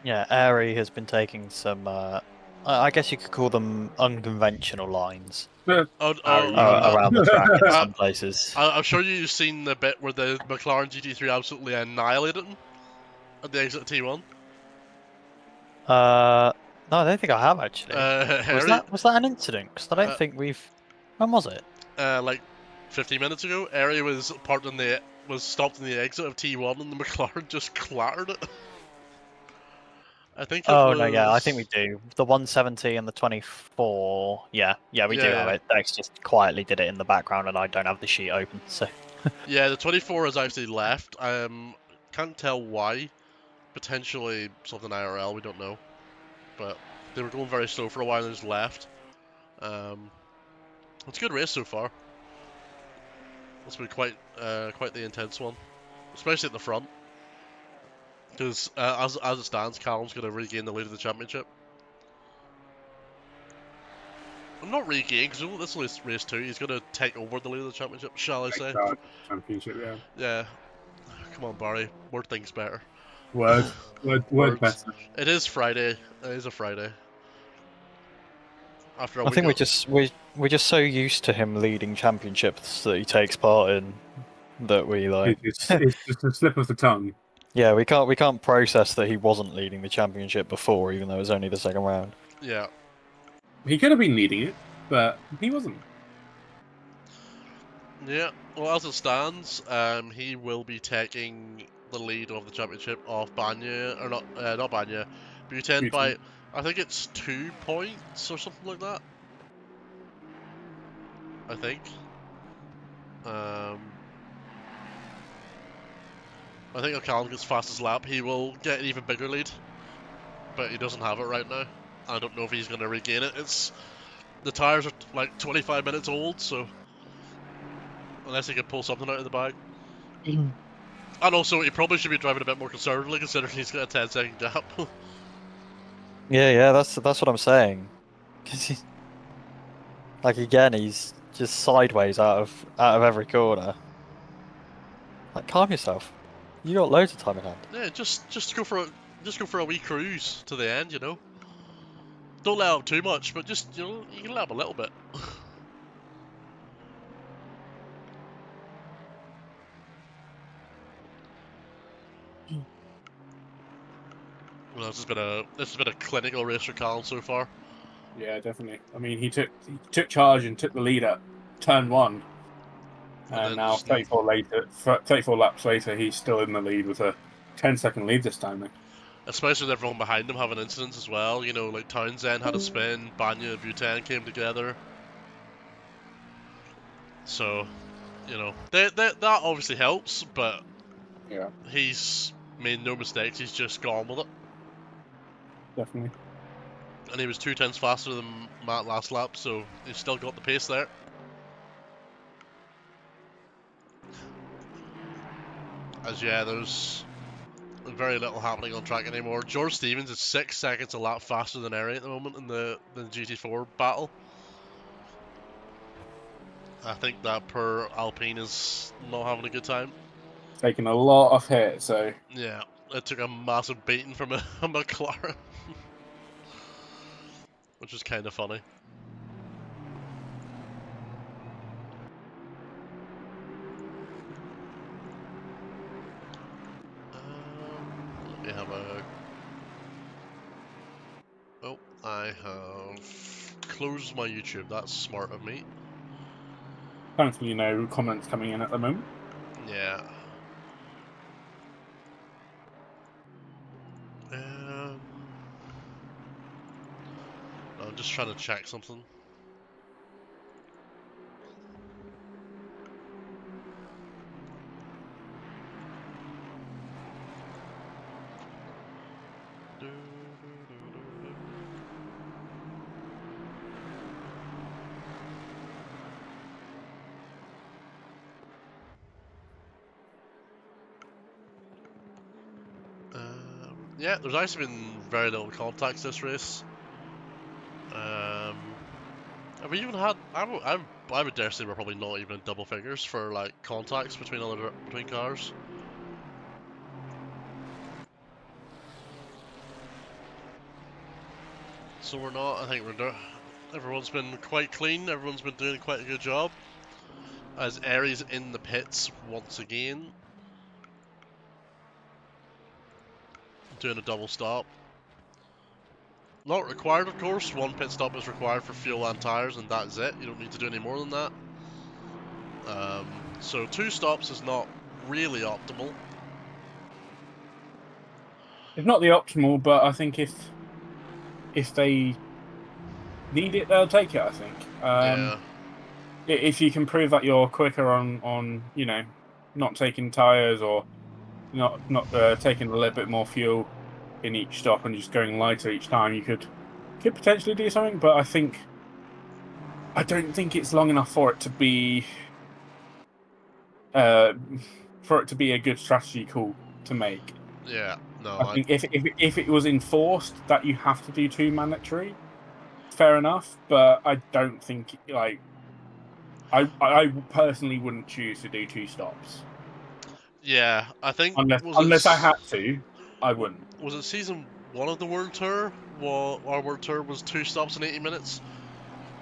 Yeah, Airy has been taking some, I guess you could call them unconventional lines Oh, around the track in some places. I'm sure you've seen the bit where the McLaren GT3 absolutely annihilated him at the exit of T1. No, I don't think I have actually. Was that an incident? Because I don't think we've. When was it? Like 15 minutes ago, Airy was stopped in the exit of T1 and the McLaren just clattered it. I think it was... no, yeah, I think we do. The 170 and the 24. Yeah, we do have it. Dex just quietly did it in the background, and I don't have the sheet open, so. Yeah, the 24 has actually left. Can't tell why. Potentially something IRL, we don't know. But they were going very slow for a while and just left. It's a good race so far. It's been quite the intense one, especially at the front. Because as it stands, Callum's going to regain the lead of the championship. Well, not regain, because this is race 2. He's going to take over the lead of the championship, shall I say? Championship, yeah. Yeah. Come on, Barry. Word things better. Word better. It is Friday. It is a Friday. After I think we're just so used to him leading championships that he takes part in that we like. It's just a slip of the tongue. Yeah, we can't process that he wasn't leading the championship before, even though it was only the second round. Yeah. He could have been leading it, but he wasn't. Yeah. Well, as it stands, he will be taking the lead of the championship off Banya, or not Banya, Buten by, I think it's 2 points or something like that. I think. I think if Callum gets fastest lap, he will get an even bigger lead, but he doesn't have it right now. I don't know if he's going to regain it. The tires are like 25 minutes old, so unless he can pull something out of the bag. And also, he probably should be driving a bit more conservatively, considering he's got a 10-second gap. Yeah, that's what I'm saying. Like again, he's just sideways out of every corner. Like, calm yourself. You got loads of time in hand. Yeah, just go for a wee cruise to the end, you know. Don't let up too much, but just you can let up a little bit. Well, this has been a clinical race for Callum so far. Yeah, definitely. I mean, he took charge and took the lead at turn 1, and now 34 laps later, he's still in the lead with a 10-second lead this time. Though. Especially with everyone behind him having incidents as well. You know, like Townsend had a spin, Banya and Buten came together. So, you know, that obviously helps, but yeah, he's made no mistakes. He's just gone with it. Definitely. And he was 2/10 faster than Matt last lap, so he's still got the pace there. As yeah, there's very little happening on track anymore. George Stevens is 6 seconds a lap faster than Airy at the moment in the GT4 battle. I think that poor Alpine is not having a good time. Taking a lot of hits, so Yeah, it took a massive beating from a McLaren, which is kind of funny. Let me have a... Oh, I have closed my YouTube. That's smart of me. thankfully no comments coming in at the moment. Yeah. Um, I'm just trying to check something. Yeah, there's actually been very little contacts this race. Have we even had? I would dare say we're probably not even in double figures for like contacts between cars. So we're not. I think everyone's been quite clean. Everyone's been doing quite a good job. As Aries in the pits once again, doing a double stop. Not required, of course. One pit stop is required for fuel and tires, and that's it. You don't need to do any more than that. So 2 stops is not really optimal. It's not the optimal, but I think if they need it, they'll take it. I think. Yeah. If you can prove that you're quicker on not taking tires or not taking a little bit more fuel in each stop and just going lighter each time, you could potentially do something. But I don't think it's long enough for it to be a good strategy call to make. Yeah. No. I think if it was enforced that you have to do 2 mandatory, fair enough. But I don't think I personally wouldn't choose to do 2 stops. Yeah, I think Unless I had to, I wouldn't. Was it season 1 of the World Tour? Well, our World Tour was 2 stops in 80 minutes,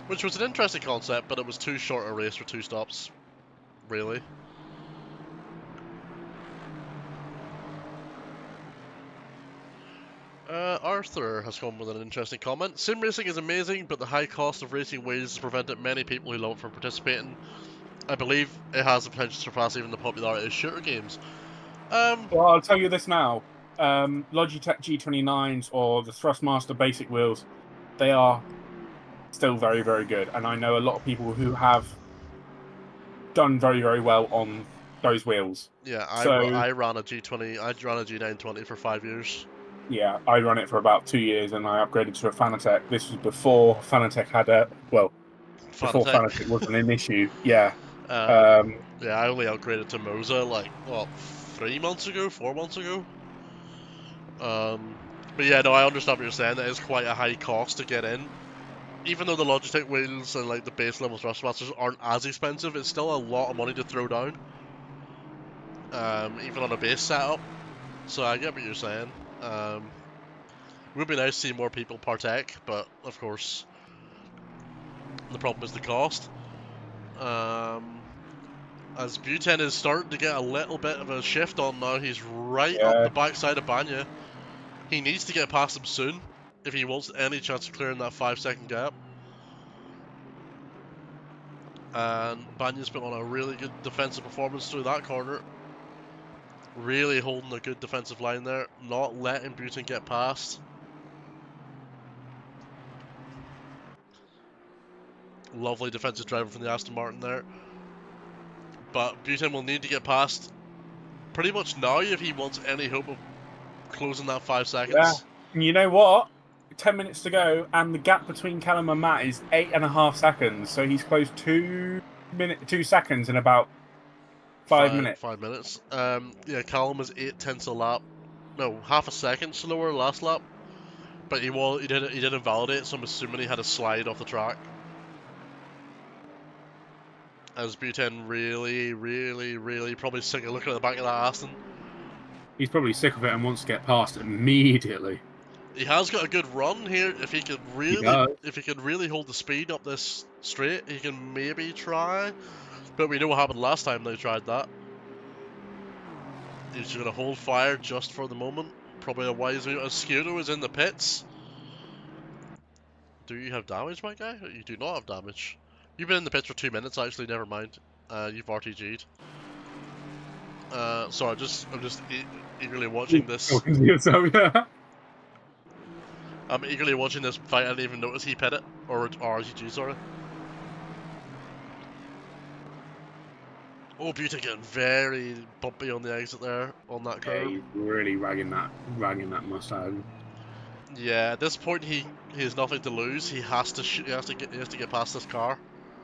which was an interesting concept, but it was too short a race for 2 stops, really. Arthur has come with an interesting comment. Sim racing is amazing, but the high cost of racing wheels has prevented many people who love it from participating. I believe it has the potential to surpass even the popularity of shooter games. Well, I'll tell you this now. Logitech G29s or the Thrustmaster basic wheels, they are still very, very good. And I know a lot of people who have done very, very well on those wheels. Yeah, So I ran a G20, I ran a G920 for 5 years. yeah, I ran it for about 2 years and I upgraded to a Fanatec. This was before Fanatec had before Fanatec wasn't an issue. Yeah. Yeah, I only upgraded to Moza like, what, 3 months ago, 4 months ago? But yeah, no, I understand what you're saying. It is quite a high cost to get in. Even though the Logitech wheels and like the base level Thrustmasters aren't as expensive, it's still a lot of money to throw down. Even on a base setup. So I get what you're saying. It would be nice to see more people partake, but of course, the problem is the cost. As Buten is starting to get a little bit of a shift on now, he's right up the backside of Banya. He needs to get past him soon if he wants any chance of clearing that 5-second gap. And Banya's put on a really good defensive performance through that corner. Really holding a good defensive line there, not letting Buten get past. Lovely defensive driver from the Aston Martin there. But Buten will need to get past pretty much now if he wants any hope of closing that 5 seconds. Yeah. And you know what? 10 minutes to go, and the gap between Callum and Matt is 8.5 seconds. So he's closed 2 seconds in about 5 minutes. 5 minutes. Yeah, Callum was 0.8 a lap. No, half a second slower last lap. But he didn't validate, so I'm assuming he had a slide off the track. As Buten really probably sick of looking at the back of that Aston. He's probably sick of it and wants to get past immediately. He has got a good run here. If he could really hold the speed up this straight, he can maybe try. But we know what happened last time they tried that. He's going to hold fire just for the moment. Probably a wise move. Ascudo is in the pits. Do you have damage, my guy? You do not have damage. You've been in the pits for 2 minutes, actually. Never mind. You've RTG'd. So I'm just eagerly watching this. Talking to yourself, yeah. I'm eagerly watching this fight. I didn't even notice he pit it or RTG. Sorry. Oh, Butte getting very bumpy on the exit there on that curve. Yeah, he's really ragging that Mustang. Yeah, at this point he has nothing to lose. He has to get past this car.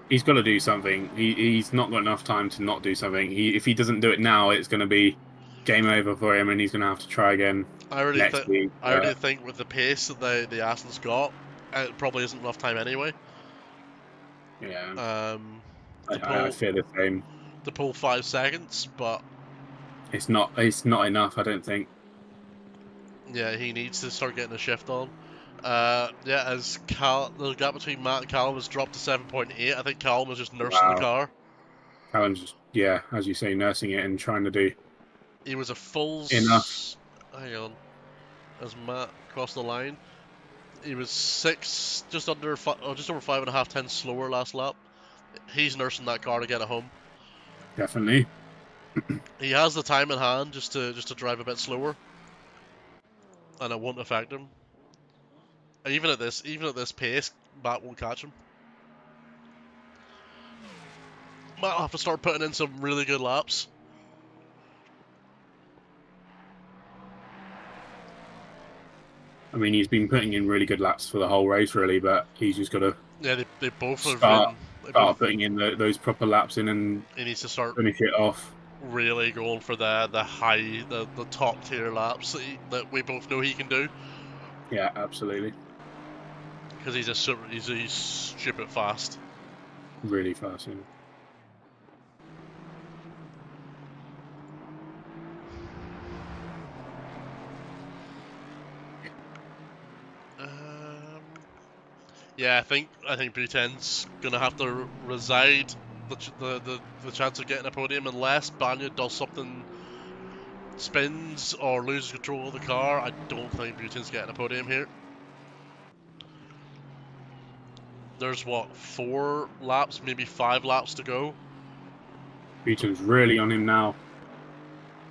He's got to do something. He's not got enough time to not do something. If he doesn't do it now, it's going to be game over for him, and he's going to have to try again next week. I already think with the pace that the Aston's got, it probably isn't enough time anyway. Yeah. I feel the same. To pull 5 seconds, but it's not enough. I don't think. Yeah, he needs to start getting a shift on. Yeah, as the gap between Matt and Callum has dropped to 7.8. I think Callum was just nursing the car. Callum's just, yeah, as you say, nursing it and trying to do. He was a full enough. Hang on, as Matt crossed the line, he was just over 5.5 tenths slower last lap. He's nursing that car to get it home. Definitely. He has the time in hand just to drive a bit slower, and it won't affect him. Even at this pace, Matt won't catch him. Matt will have to start putting in some really good laps. I mean, he's been putting in really good laps for the whole race, really, but he's just got to. Yeah, they both start putting in those proper laps in, and he needs to start finish it off. Really going for the top tier laps that we both know he can do. Yeah, absolutely. Because he's stupid fast. Really fast, yeah. Yeah, I think Buten's gonna have to reside the chance of getting a podium unless Banya does something, spins or loses control of the car. I don't think Buten's getting a podium here. There's what, 4 laps, maybe 5 laps to go. Buten's really on him now.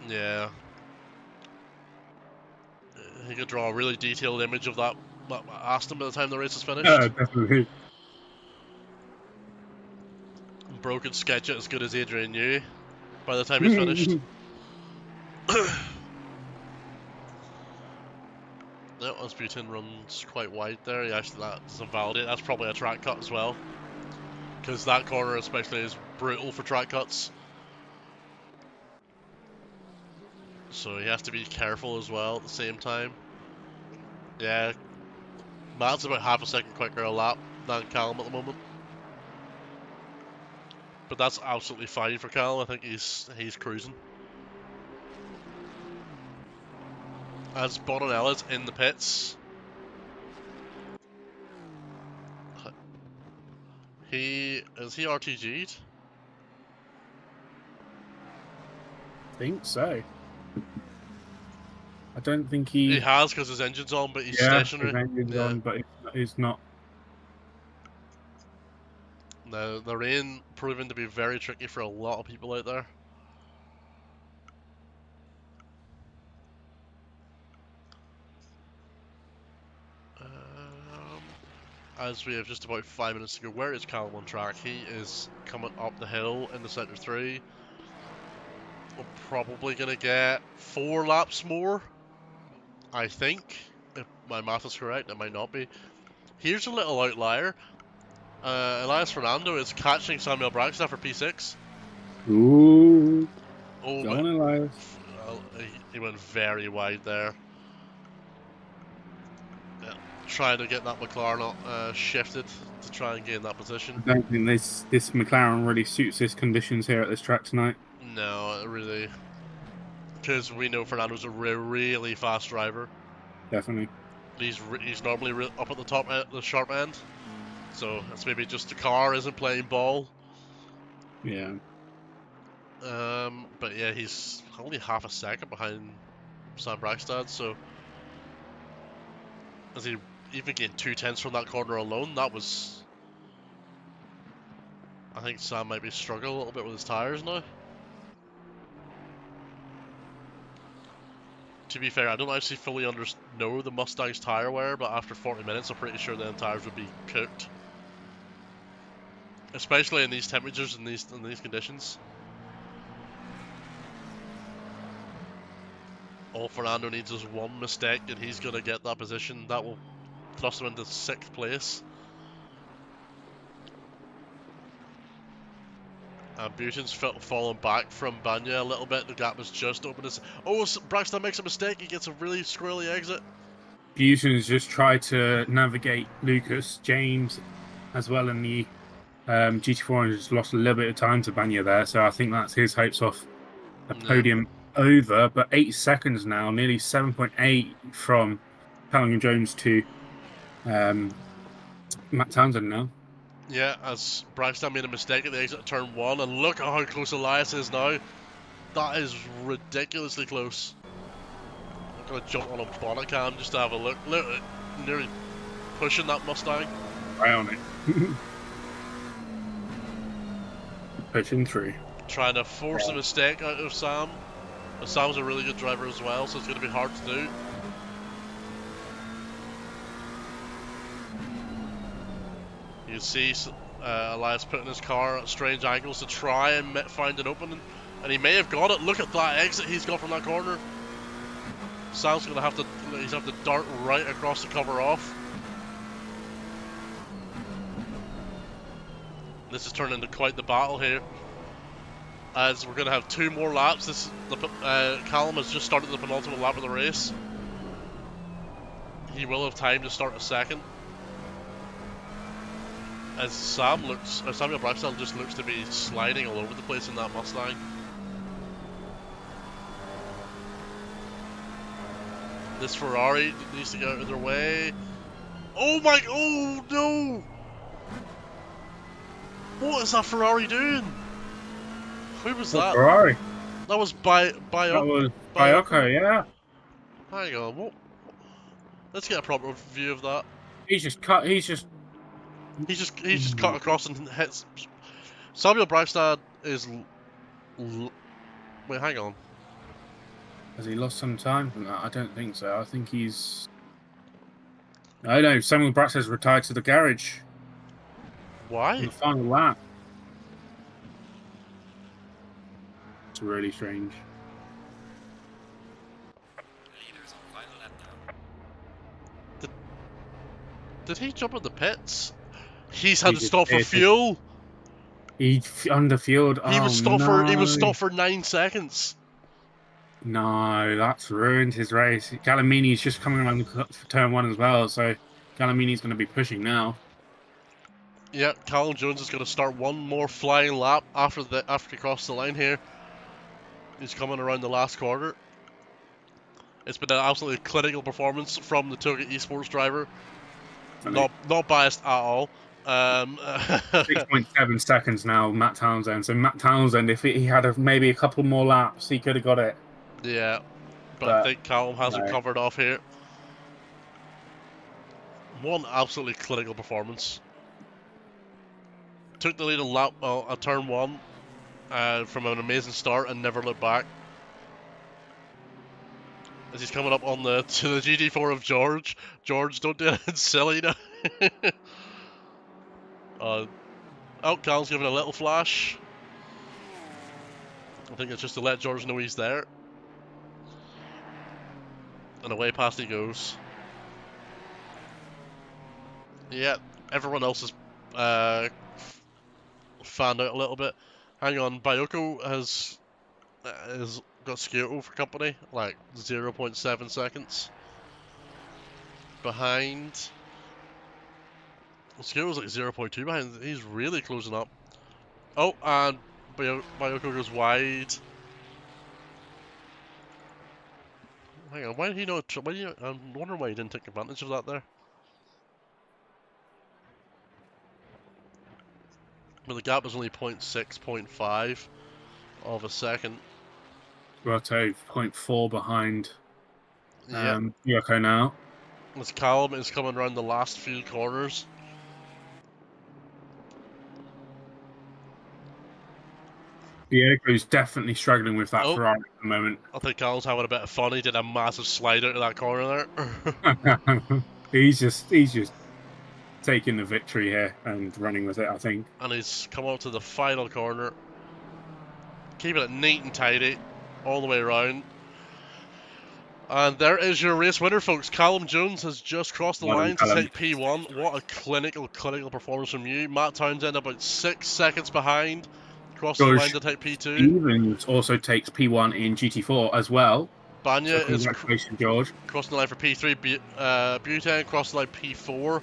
Yeah. He could draw a really detailed image of that Aston by the time the race is finished. Yeah, definitely. Bro could sketch it as good as Adrian knew by the time he's finished. No, as Buten runs quite wide there, that doesn't validate. That's probably a track cut as well. Because that corner especially is brutal for track cuts. So he has to be careful as well at the same time. Yeah, Matt's about half a second quicker a lap than Callum at the moment. But that's absolutely fine for Callum. I think he's cruising. As Bonanella's in the pits. Is he RTG'd? I think so. I don't think he... He has because his engine's on, but he's stationary. His engine's on, but it's not. Now, the rain proving to be very tricky for a lot of people out there. As we have just about 5 minutes to go, where is Callum on track? He is coming up the hill in the Sector 3. We're probably going to get 4 laps more, I think. If my math is correct, it might not be. Here's a little outlier. Elias Fernando is catching Samuel Braxton for P6. Ooh. Oh, Go on, Elias. He went very wide there. Yeah, trying to get that McLaren shifted to try and gain that position. I don't think this McLaren really suits his conditions here at this track tonight. No, it really, because we know Fernando's a really fast driver. Definitely. He's normally up at the top, the sharp end. So it's maybe just the car isn't playing ball. Yeah. But yeah, he's only half a second behind Sam Braxton. So as he even gained 2/10 from that corner alone, that was. I think Sam might be struggling a little bit with his tires now. To be fair, I don't actually fully know the Mustang's tire wear, but after 40 minutes, I'm pretty sure the tires would be cooked. Especially in these temperatures and these conditions. All Fernando needs is one mistake, and he's gonna get that position. That will thrust him into 6th place. Buton's fallen back from Banya a little bit. The gap has just opened. Oh, Braxton makes a mistake. He gets a really squirrely exit. Buton's just tried to navigate Lucas, James, as well in the GT4, and just lost a little bit of time to Banya there. So I think that's his hopes off a podium over. But 8 seconds now, nearly 7.8 from Callum Jones to Matt Townsend now. Yeah, as Braxton made a mistake at the exit of turn 1, and look at how close Elias is now. That is ridiculously close. I'm gonna jump on a bonnet cam just to have a look. Look, nearly pushing that Mustang. Right on it. Pushing through. Trying to force a mistake out of Sam. But Sam's a really good driver as well, so it's going to be hard to do. You can see Elias putting his car at strange angles to try and find an opening, and he may have got it. Look at that exit he's got from that corner. Sam's going to have to dart right across the cover off. This is turning into quite the battle here, as we're going to have 2 more laps. Callum has just started the penultimate lap of the race. He will have time to start a second. As Samuel Braxton just looks to be sliding all over the place in that Mustang. This Ferrari needs to get out of their way. Oh no! What is that Ferrari doing? Who was that? Ferrari. That was That was Biocco, yeah. Hang on, what? Let's get a proper view of that. He's just cut across and hits. Samuel Braxton is. Wait, hang on. Has he lost some time from that? I don't think so. I think he's. I know. Samuel Braxton's retired to the garage. Why? In the final lap. It's really strange. Did he jump at the pits? He's had to stop for fuel. He underfueled. He was stopped for 9 seconds. No, that's ruined his race. Gallimini's just coming around for turn 1 as well, so Gallimini's going to be pushing now. Yeah, Callum Jones is going to start one more flying lap after he crosses the line here. He's coming around the last quarter. It's been an absolutely clinical performance from the Toga Esports driver. Not biased at all. 6.7 seconds now, Matt Townsend. So Matt Townsend, if he had maybe a couple more laps, he could have got it. Yeah, but I think Callum has him covered off here. One absolutely clinical performance. Took the lead on lap at turn 1 from an amazing start and never looked back. As he's coming up to the GT4 of George. George, don't do anything silly now. Callum's giving a little flash. I think it's just to let George know he's there. And away past he goes. Yeah, everyone else is fanned out a little bit. Hang on, Biocco has got Scioto for company, like 0.7 seconds behind. Skill was like 0.2 behind. He's really closing up. Oh, and Bayoko goes wide. Hang on, why did he not? I'm wondering why he didn't take advantage of that there. But the gap was only 0.6, 0.5 of a second. Roto 0.4 behind Yeah. Yoko now. As Callum is coming around the last few corners. Diego's definitely struggling with that Oh. Ferrari at the moment. I think Callum's having a bit of fun. He did a massive slide out of that corner there. he's just taking the victory here and running with it, I think. And he's come up to the final corner. Keeping it neat and tidy all the way around. And there is your race winner, folks. Callum Jones has just crossed the line to take P1. What a clinical performance from you. Matt Townsend about 6 seconds behind. Crossing the line to take P2. Stevens also takes P1 in GT4 as well. Banya is George. Crossing the line for P3. Butane crossing the line P4.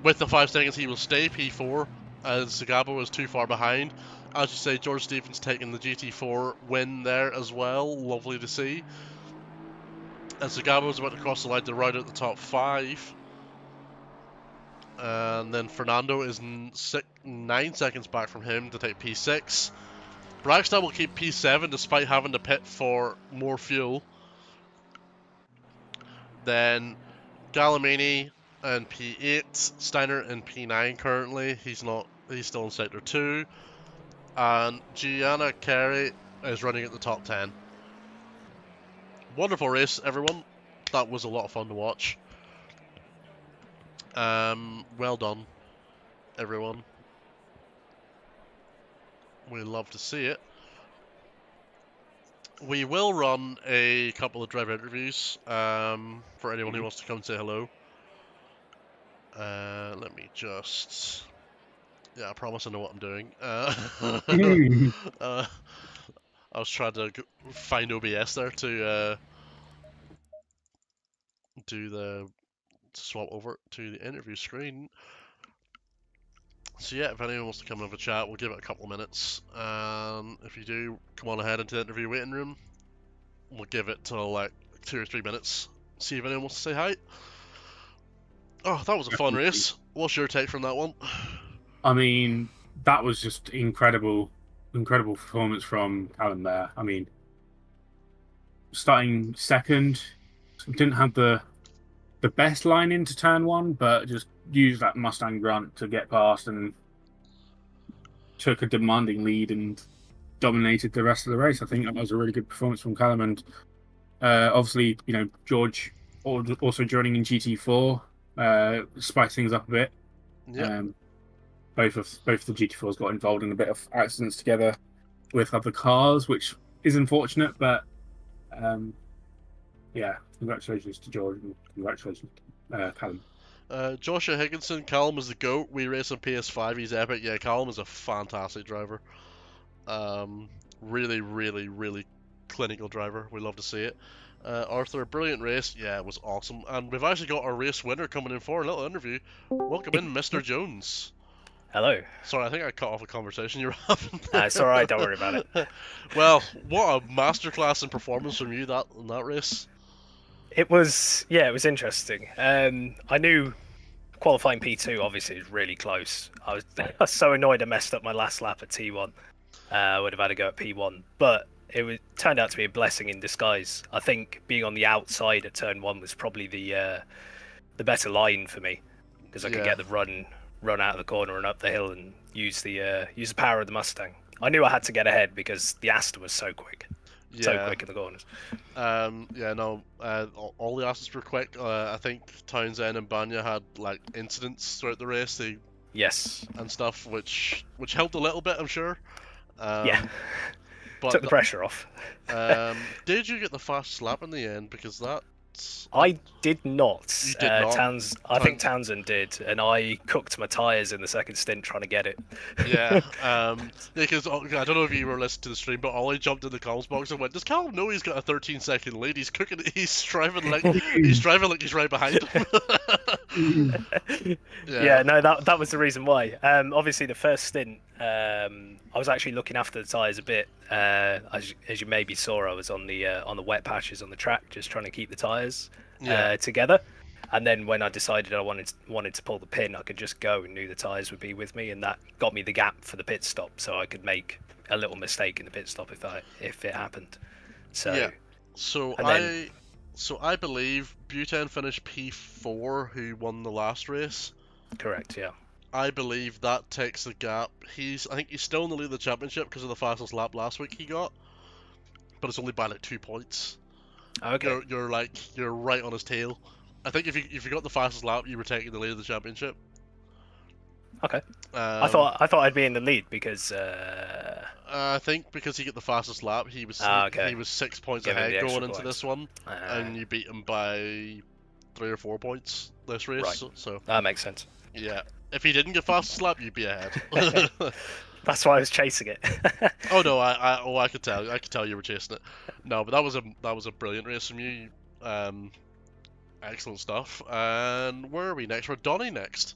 With the 5 seconds, he will stay P4 as Sagabo was too far behind. As you say, George Stevens taking the GT4 win there as well. Lovely to see. And Sagabo is about to cross the line to round out the top 5. And then Fernando is 9 seconds back from him to take P6. Braxton will keep P7 despite having to pit for more fuel. Then Gallimini in P8, Steiner in P9 currently. He's still in sector 2. And Gianna Carey is running at the top 10. Wonderful race, everyone. That was a lot of fun to watch. Well done, everyone. We love to see it. We will run a couple of driver interviews for anyone who wants to come and say hello. Let me just... Yeah, I promise I know what I'm doing. I was trying to find OBS there to swap over to the interview screen. So yeah, if anyone wants to come and have a chat, we'll give it a couple of minutes. If you do, come on ahead into the interview waiting room. We'll give it till like 2 or 3 minutes. See if anyone wants to say hi. Oh, that was a fun race. What's your take from that one? I mean, that was just incredible performance from Callum there. I mean, starting second, didn't have the best line into turn 1, but just used that Mustang grunt to get past and took a demanding lead and dominated the rest of the race. I think that was a really good performance from Callum. And obviously, George also joining in GT4, spice things up a bit. Yeah. Both the GT4s got involved in a bit of accidents together with other cars, which is unfortunate, but yeah, congratulations to George and congratulations to Callum. Joshua Higginson, Callum is the GOAT. We race on PS5, he's epic. Yeah, Callum is a fantastic driver. Really, really, really clinical driver. We love to see it. Arthur, brilliant race. Yeah, it was awesome. And we've actually got our race winner coming in for a little interview. Welcome in, Mr. Jones. Hello. Sorry, I think I cut off a conversation you were having. It's alright, don't worry about it. Well, what a masterclass in performance from you in that race. It was interesting. I knew qualifying P2 obviously is really close. I was so annoyed I messed up my last lap at T1. I would have had to go at P1, but it turned out to be a blessing in disguise. I think being on the outside at turn 1 was probably the better line for me, because I could get the run out of the corner and up the hill and use the power of the Mustang. I knew I had to get ahead because the Aston was so quick. So quick in the corners. All the Astons were quick. I think Townsend and Banya had like incidents throughout the race. And stuff, which helped a little bit, I'm sure. But took the pressure off. Did you get the fast lap in the end? Because I did not. You did not. I think Townsend did, and I cooked my tyres in the second stint trying to get it. Yeah, because I don't know if you were listening to the stream, but Ollie jumped in the comms box and went, "Does Callum know he's got a 13-second lead? He's cooking. He's driving like he's right behind him." Yeah, no, that was the reason why. Obviously, the first stint, I was actually looking after the tyres a bit. As you maybe saw, I was on the wet patches on the track, just trying to keep the tyres Yeah. together. And then when I decided I wanted to pull the pin, I could just go and knew the tyres would be with me, and that got me the gap for the pit stop, so I could make a little mistake in the pit stop if it happened. So Yeah. So and then I believe Buten finished P4, who won the last race. correct, yeah. I believe that takes the gap. I think he's still in the lead of the championship because of the fastest lap last week he got, but it's only by like 2 points. Okay. You're right on his tail. I think if you got the fastest lap, you were taking the lead of the championship. Okay. I thought I'd be in the lead because. I think because he got the fastest lap, he was okay. he was 6 points Give him ahead the extra going into points. this one, and you beat him by 3 or 4 points this race. Right. So That makes sense. yeah, if he didn't get fastest lap, you'd be ahead. That's why I was chasing it. Oh no, I could tell you were chasing it. No, but that was a brilliant race from you. Excellent stuff. And where are we next? We're Donny next.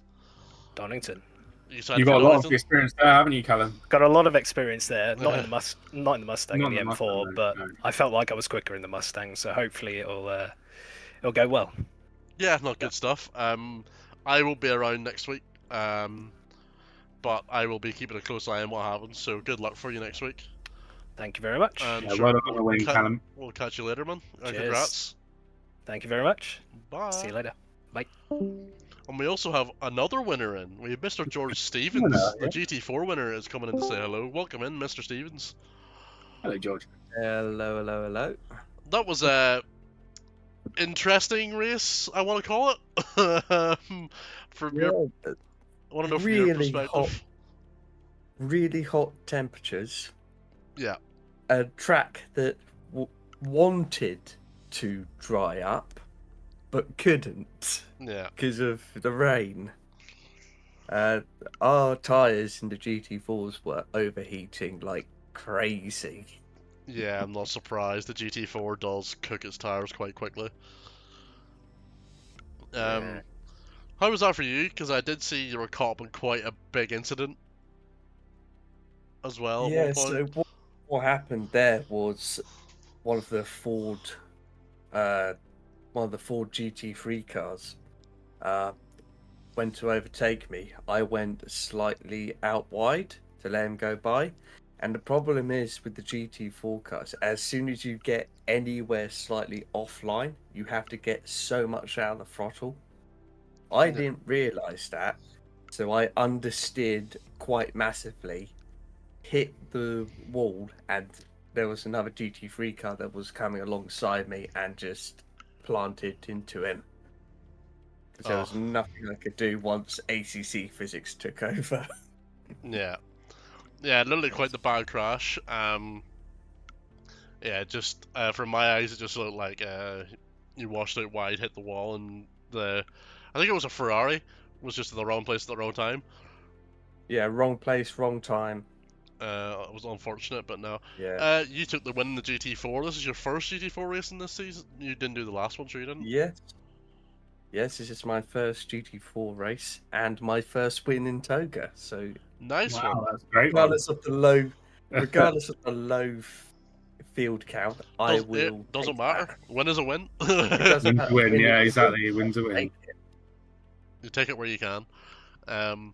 Donington. You've got a lot of experience there, haven't you, Callum? Got a lot of experience there. Not in the Mustang, Not in the in the M4, Mustang, but no. I felt like I was quicker in the Mustang, so hopefully it'll go well. Yeah, not good stuff. I will be around next week. But I will be keeping a close eye on what happens. So good luck for you next week. Thank you very much. And Yeah, well done on the win, Callum. We'll catch you later, man. Cheers. Congrats. Thank you very much. Bye. See you later. Bye. And we also have another winner in. We have Mr. George Stevens. Winner, The GT4 winner is coming in to say hello. Welcome in, Mr. Stevens. Hello, George. Hello, hello, hello. That was a interesting race, I want to call it. From your, I want to know from your really perspective. Really hot temperatures. Yeah. A track that wanted to dry up, but couldn't Yeah. because of the rain. Our tyres in the GT4s were overheating like crazy. Yeah, I'm not surprised. The GT4 does cook its tires quite quickly. Yeah. How was that for you? Because I did see you were caught up in quite a big incident as well. Yeah, at one point. so what happened there was one of the Ford GT3 cars went to overtake me. I went slightly out wide to let him go by. And the problem is with the GT4 cars, as soon as you get anywhere slightly offline, you have to get so much out of the throttle. I didn't realise that, so I understeered quite massively, hit the wall, and there was another GT3 car that was coming alongside me and just planted into him. Because there was nothing I could do once ACC physics took over. Yeah. Yeah, literally quite the bad crash. Yeah, just from my eyes, it just looked like you washed out wide, hit the wall, and I think it was a Ferrari, was just in the wrong place at the wrong time. Yeah, wrong place, wrong time. It was unfortunate, but no. Yeah. You took the win in the GT4. This is your first GT4 race in this season? You didn't do the last one, sure you didn't? Yes. Yes, this is my first GT4 race and my first win in Toga. So nice Wow, one. that's great. regardless of the low field count, I will. It doesn't take matter. that. Win is a win. It doesn't Win matter. to win, Win yeah, is a exactly. win. Win to win. Take it. You take it where you can.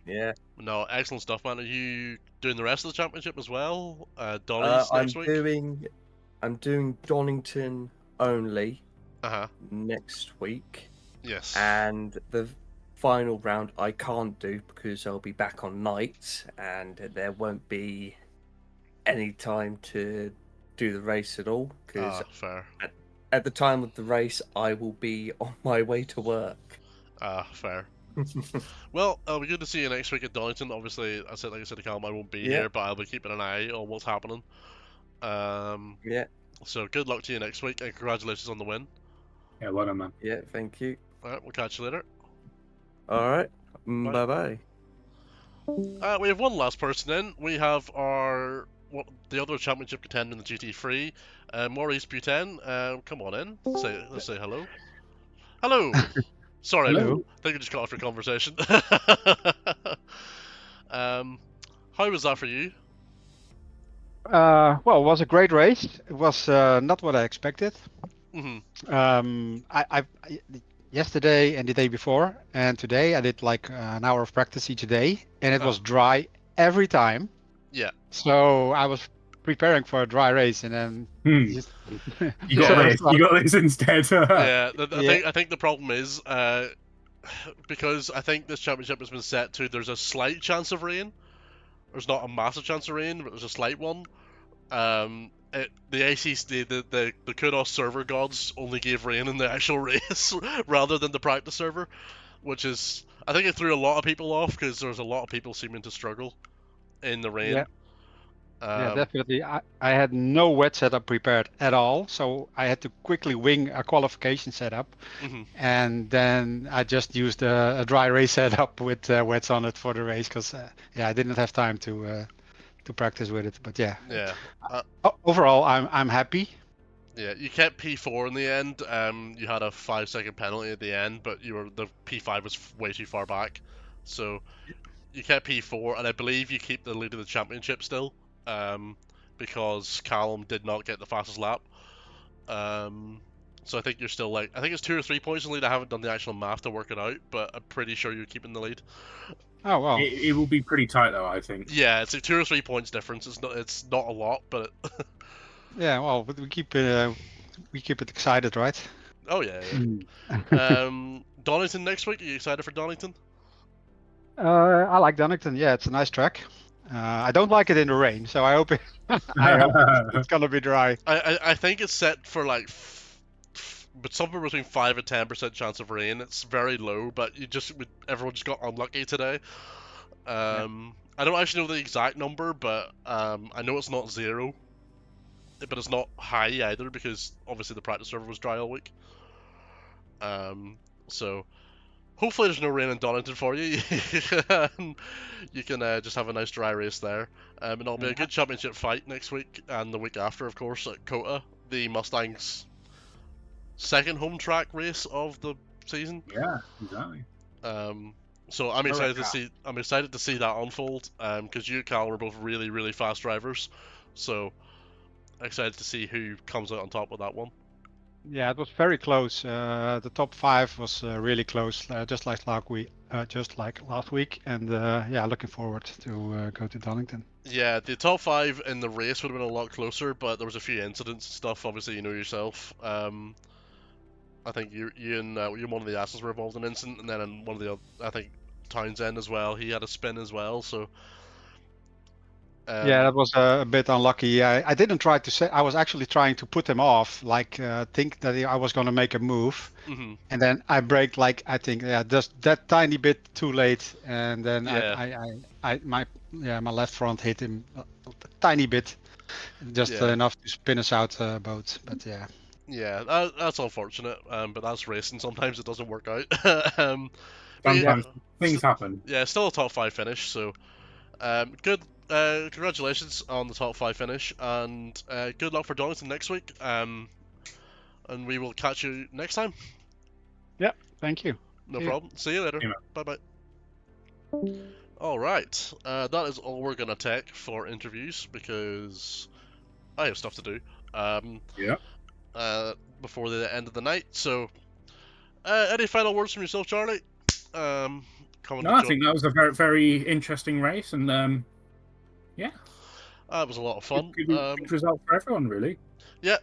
Yeah. No, excellent stuff, man. Are you doing the rest of the championship as well? Donny's next week? I'm doing Donington only Uh-huh. next week, Yes. and the final round I can't do because I'll be back on nights and there won't be any time to do the race at all. Because fair. at the time of the race, I will be on my way to work. Fair. Well, it'll be good to see you next week at Donington. Obviously, like I said to Callum, I won't be Yeah. here, but I'll be keeping an eye on what's happening. Yeah. So good luck to you next week, and congratulations on the win. Yeah, well done, man. Yeah. Thank you. Alright, we'll catch you later. All right. Bye. Bye bye. We have one last person in. We have the other championship contender in the GT3, Maurice Buten. Come on in. Let's say hello. Hello. Sorry, Hello. I think you just cut off your conversation. How was that for you? Well, it was a great race. It was not what I expected. Hmm. Yesterday and the day before and today I did like an hour of practice each day, and it was dry every time. Yeah. So I was preparing for a dry race, and then just... You got Yeah. this. You got this instead. Yeah, Yeah. I think the problem is because I think this championship has been set to there's a slight chance of rain. There's not a massive chance of rain, but there's a slight one. The ACC, the Kudos server gods only gave rain in the actual race rather than the practice server, which is I think it threw a lot of people off because there's a lot of people seeming to struggle in the rain. Yeah. Yeah, definitely. I had no wet setup prepared at all, so I had to quickly wing a qualification setup, Mhm. and then I just used a dry race setup with wets on it for the race because I didn't have time to practice with it. But yeah, Yeah. overall I'm happy. Yeah, you kept P4 in the end. You had a 5-second penalty at the end, but the P5 was way too far back, so you kept P4, and I believe you keep the lead of the championship still, because Callum did not get the fastest lap. So I think you're still I think it's 2 or 3 points in the lead. I haven't done the actual math to work it out, but I'm pretty sure you're keeping the lead. Oh well. It will be pretty tight though, I think. Yeah, it's like 2 or 3 points difference. It's not a lot, but Yeah, well, but we keep it excited, right? oh yeah. Donington next week. Are you excited for Donington? I like Donington. Yeah, it's a nice track. I don't like it in the rain, so I hope it's gonna be dry. I think it's set for but somewhere between 5 and 10% chance of rain. It's very low, but everyone just got unlucky today. I don't actually know the exact number, but I know it's not 0, but it's not high either because obviously the practice server was dry all week. So hopefully there's no rain in Donington for you. You can just have a nice dry race there. And it'll be a good championship fight next week and the week after, of course, at Kota, the Mustangs' second home track race of the season. Yeah, exactly. So I'm excited to see that unfold. Because you and Cal are both really, really fast drivers. So excited to see who comes out on top with that one. Yeah, it was very close. The top 5 was really close, just like last week. And looking forward to go to Donington. Yeah, the top 5 in the race would have been a lot closer, but there was a few incidents and stuff. Obviously, you know yourself. I think you and one of the asses were involved in an incident, and then in one of the other, I think Townsend as well. He had a spin as well. So yeah, that was a bit unlucky. I didn't try to say. I was actually trying to put him off, think that I was going to make a move, and then I braked I think just that tiny bit too late, and then my left front hit him a tiny bit, just enough to spin us out both. But yeah. Yeah, that's unfortunate, but that's racing. Sometimes it doesn't work out. Sometimes things happen. Yeah, still a top 5 finish, so good. Congratulations on the top 5 finish, and good luck for Donington next week. And we will catch you next time. Yeah, thank you. No problem. See you later. Bye bye. All right, that is all we're gonna take for interviews because I have stuff to do. Before the end of the night. So, any final words from yourself, Charlie? I think that was a very, very interesting race, and it was a lot of fun. Good result for everyone, really. Yeah.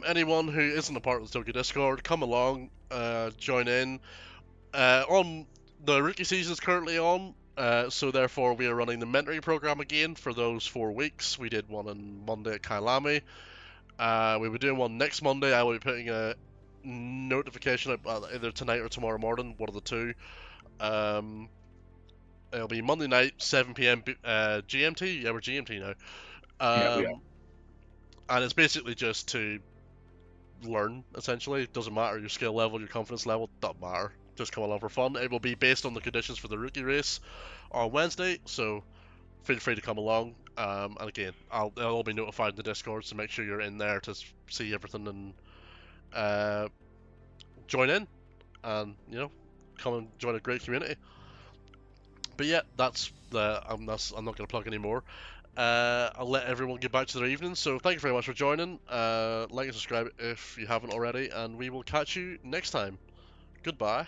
Anyone who isn't a part of the Toga Discord, come along, join in. On the rookie season is currently on. So therefore we are running the mentoring program again for those 4 weeks. We did one on Monday at Kailami. We'll be doing one next Monday. I will be putting a notification out either tonight or tomorrow morning, one of the two. It'll be Monday night, 7 p.m. GMT. Yeah, we're GMT now. And it's basically just to learn, essentially. It doesn't matter your skill level, your confidence level, doesn't matter. Just come along for fun. It will be based on the conditions for the rookie race on Wednesday, so feel free to come along. And again, I'll all be notified in the Discord, so make sure you're in there to see everything and join in. And come and join a great community. But yeah, I'm not going to plug anymore. I'll let everyone get back to their evening. So thank you very much for joining. Like and subscribe if you haven't already, and we will catch you next time. Goodbye.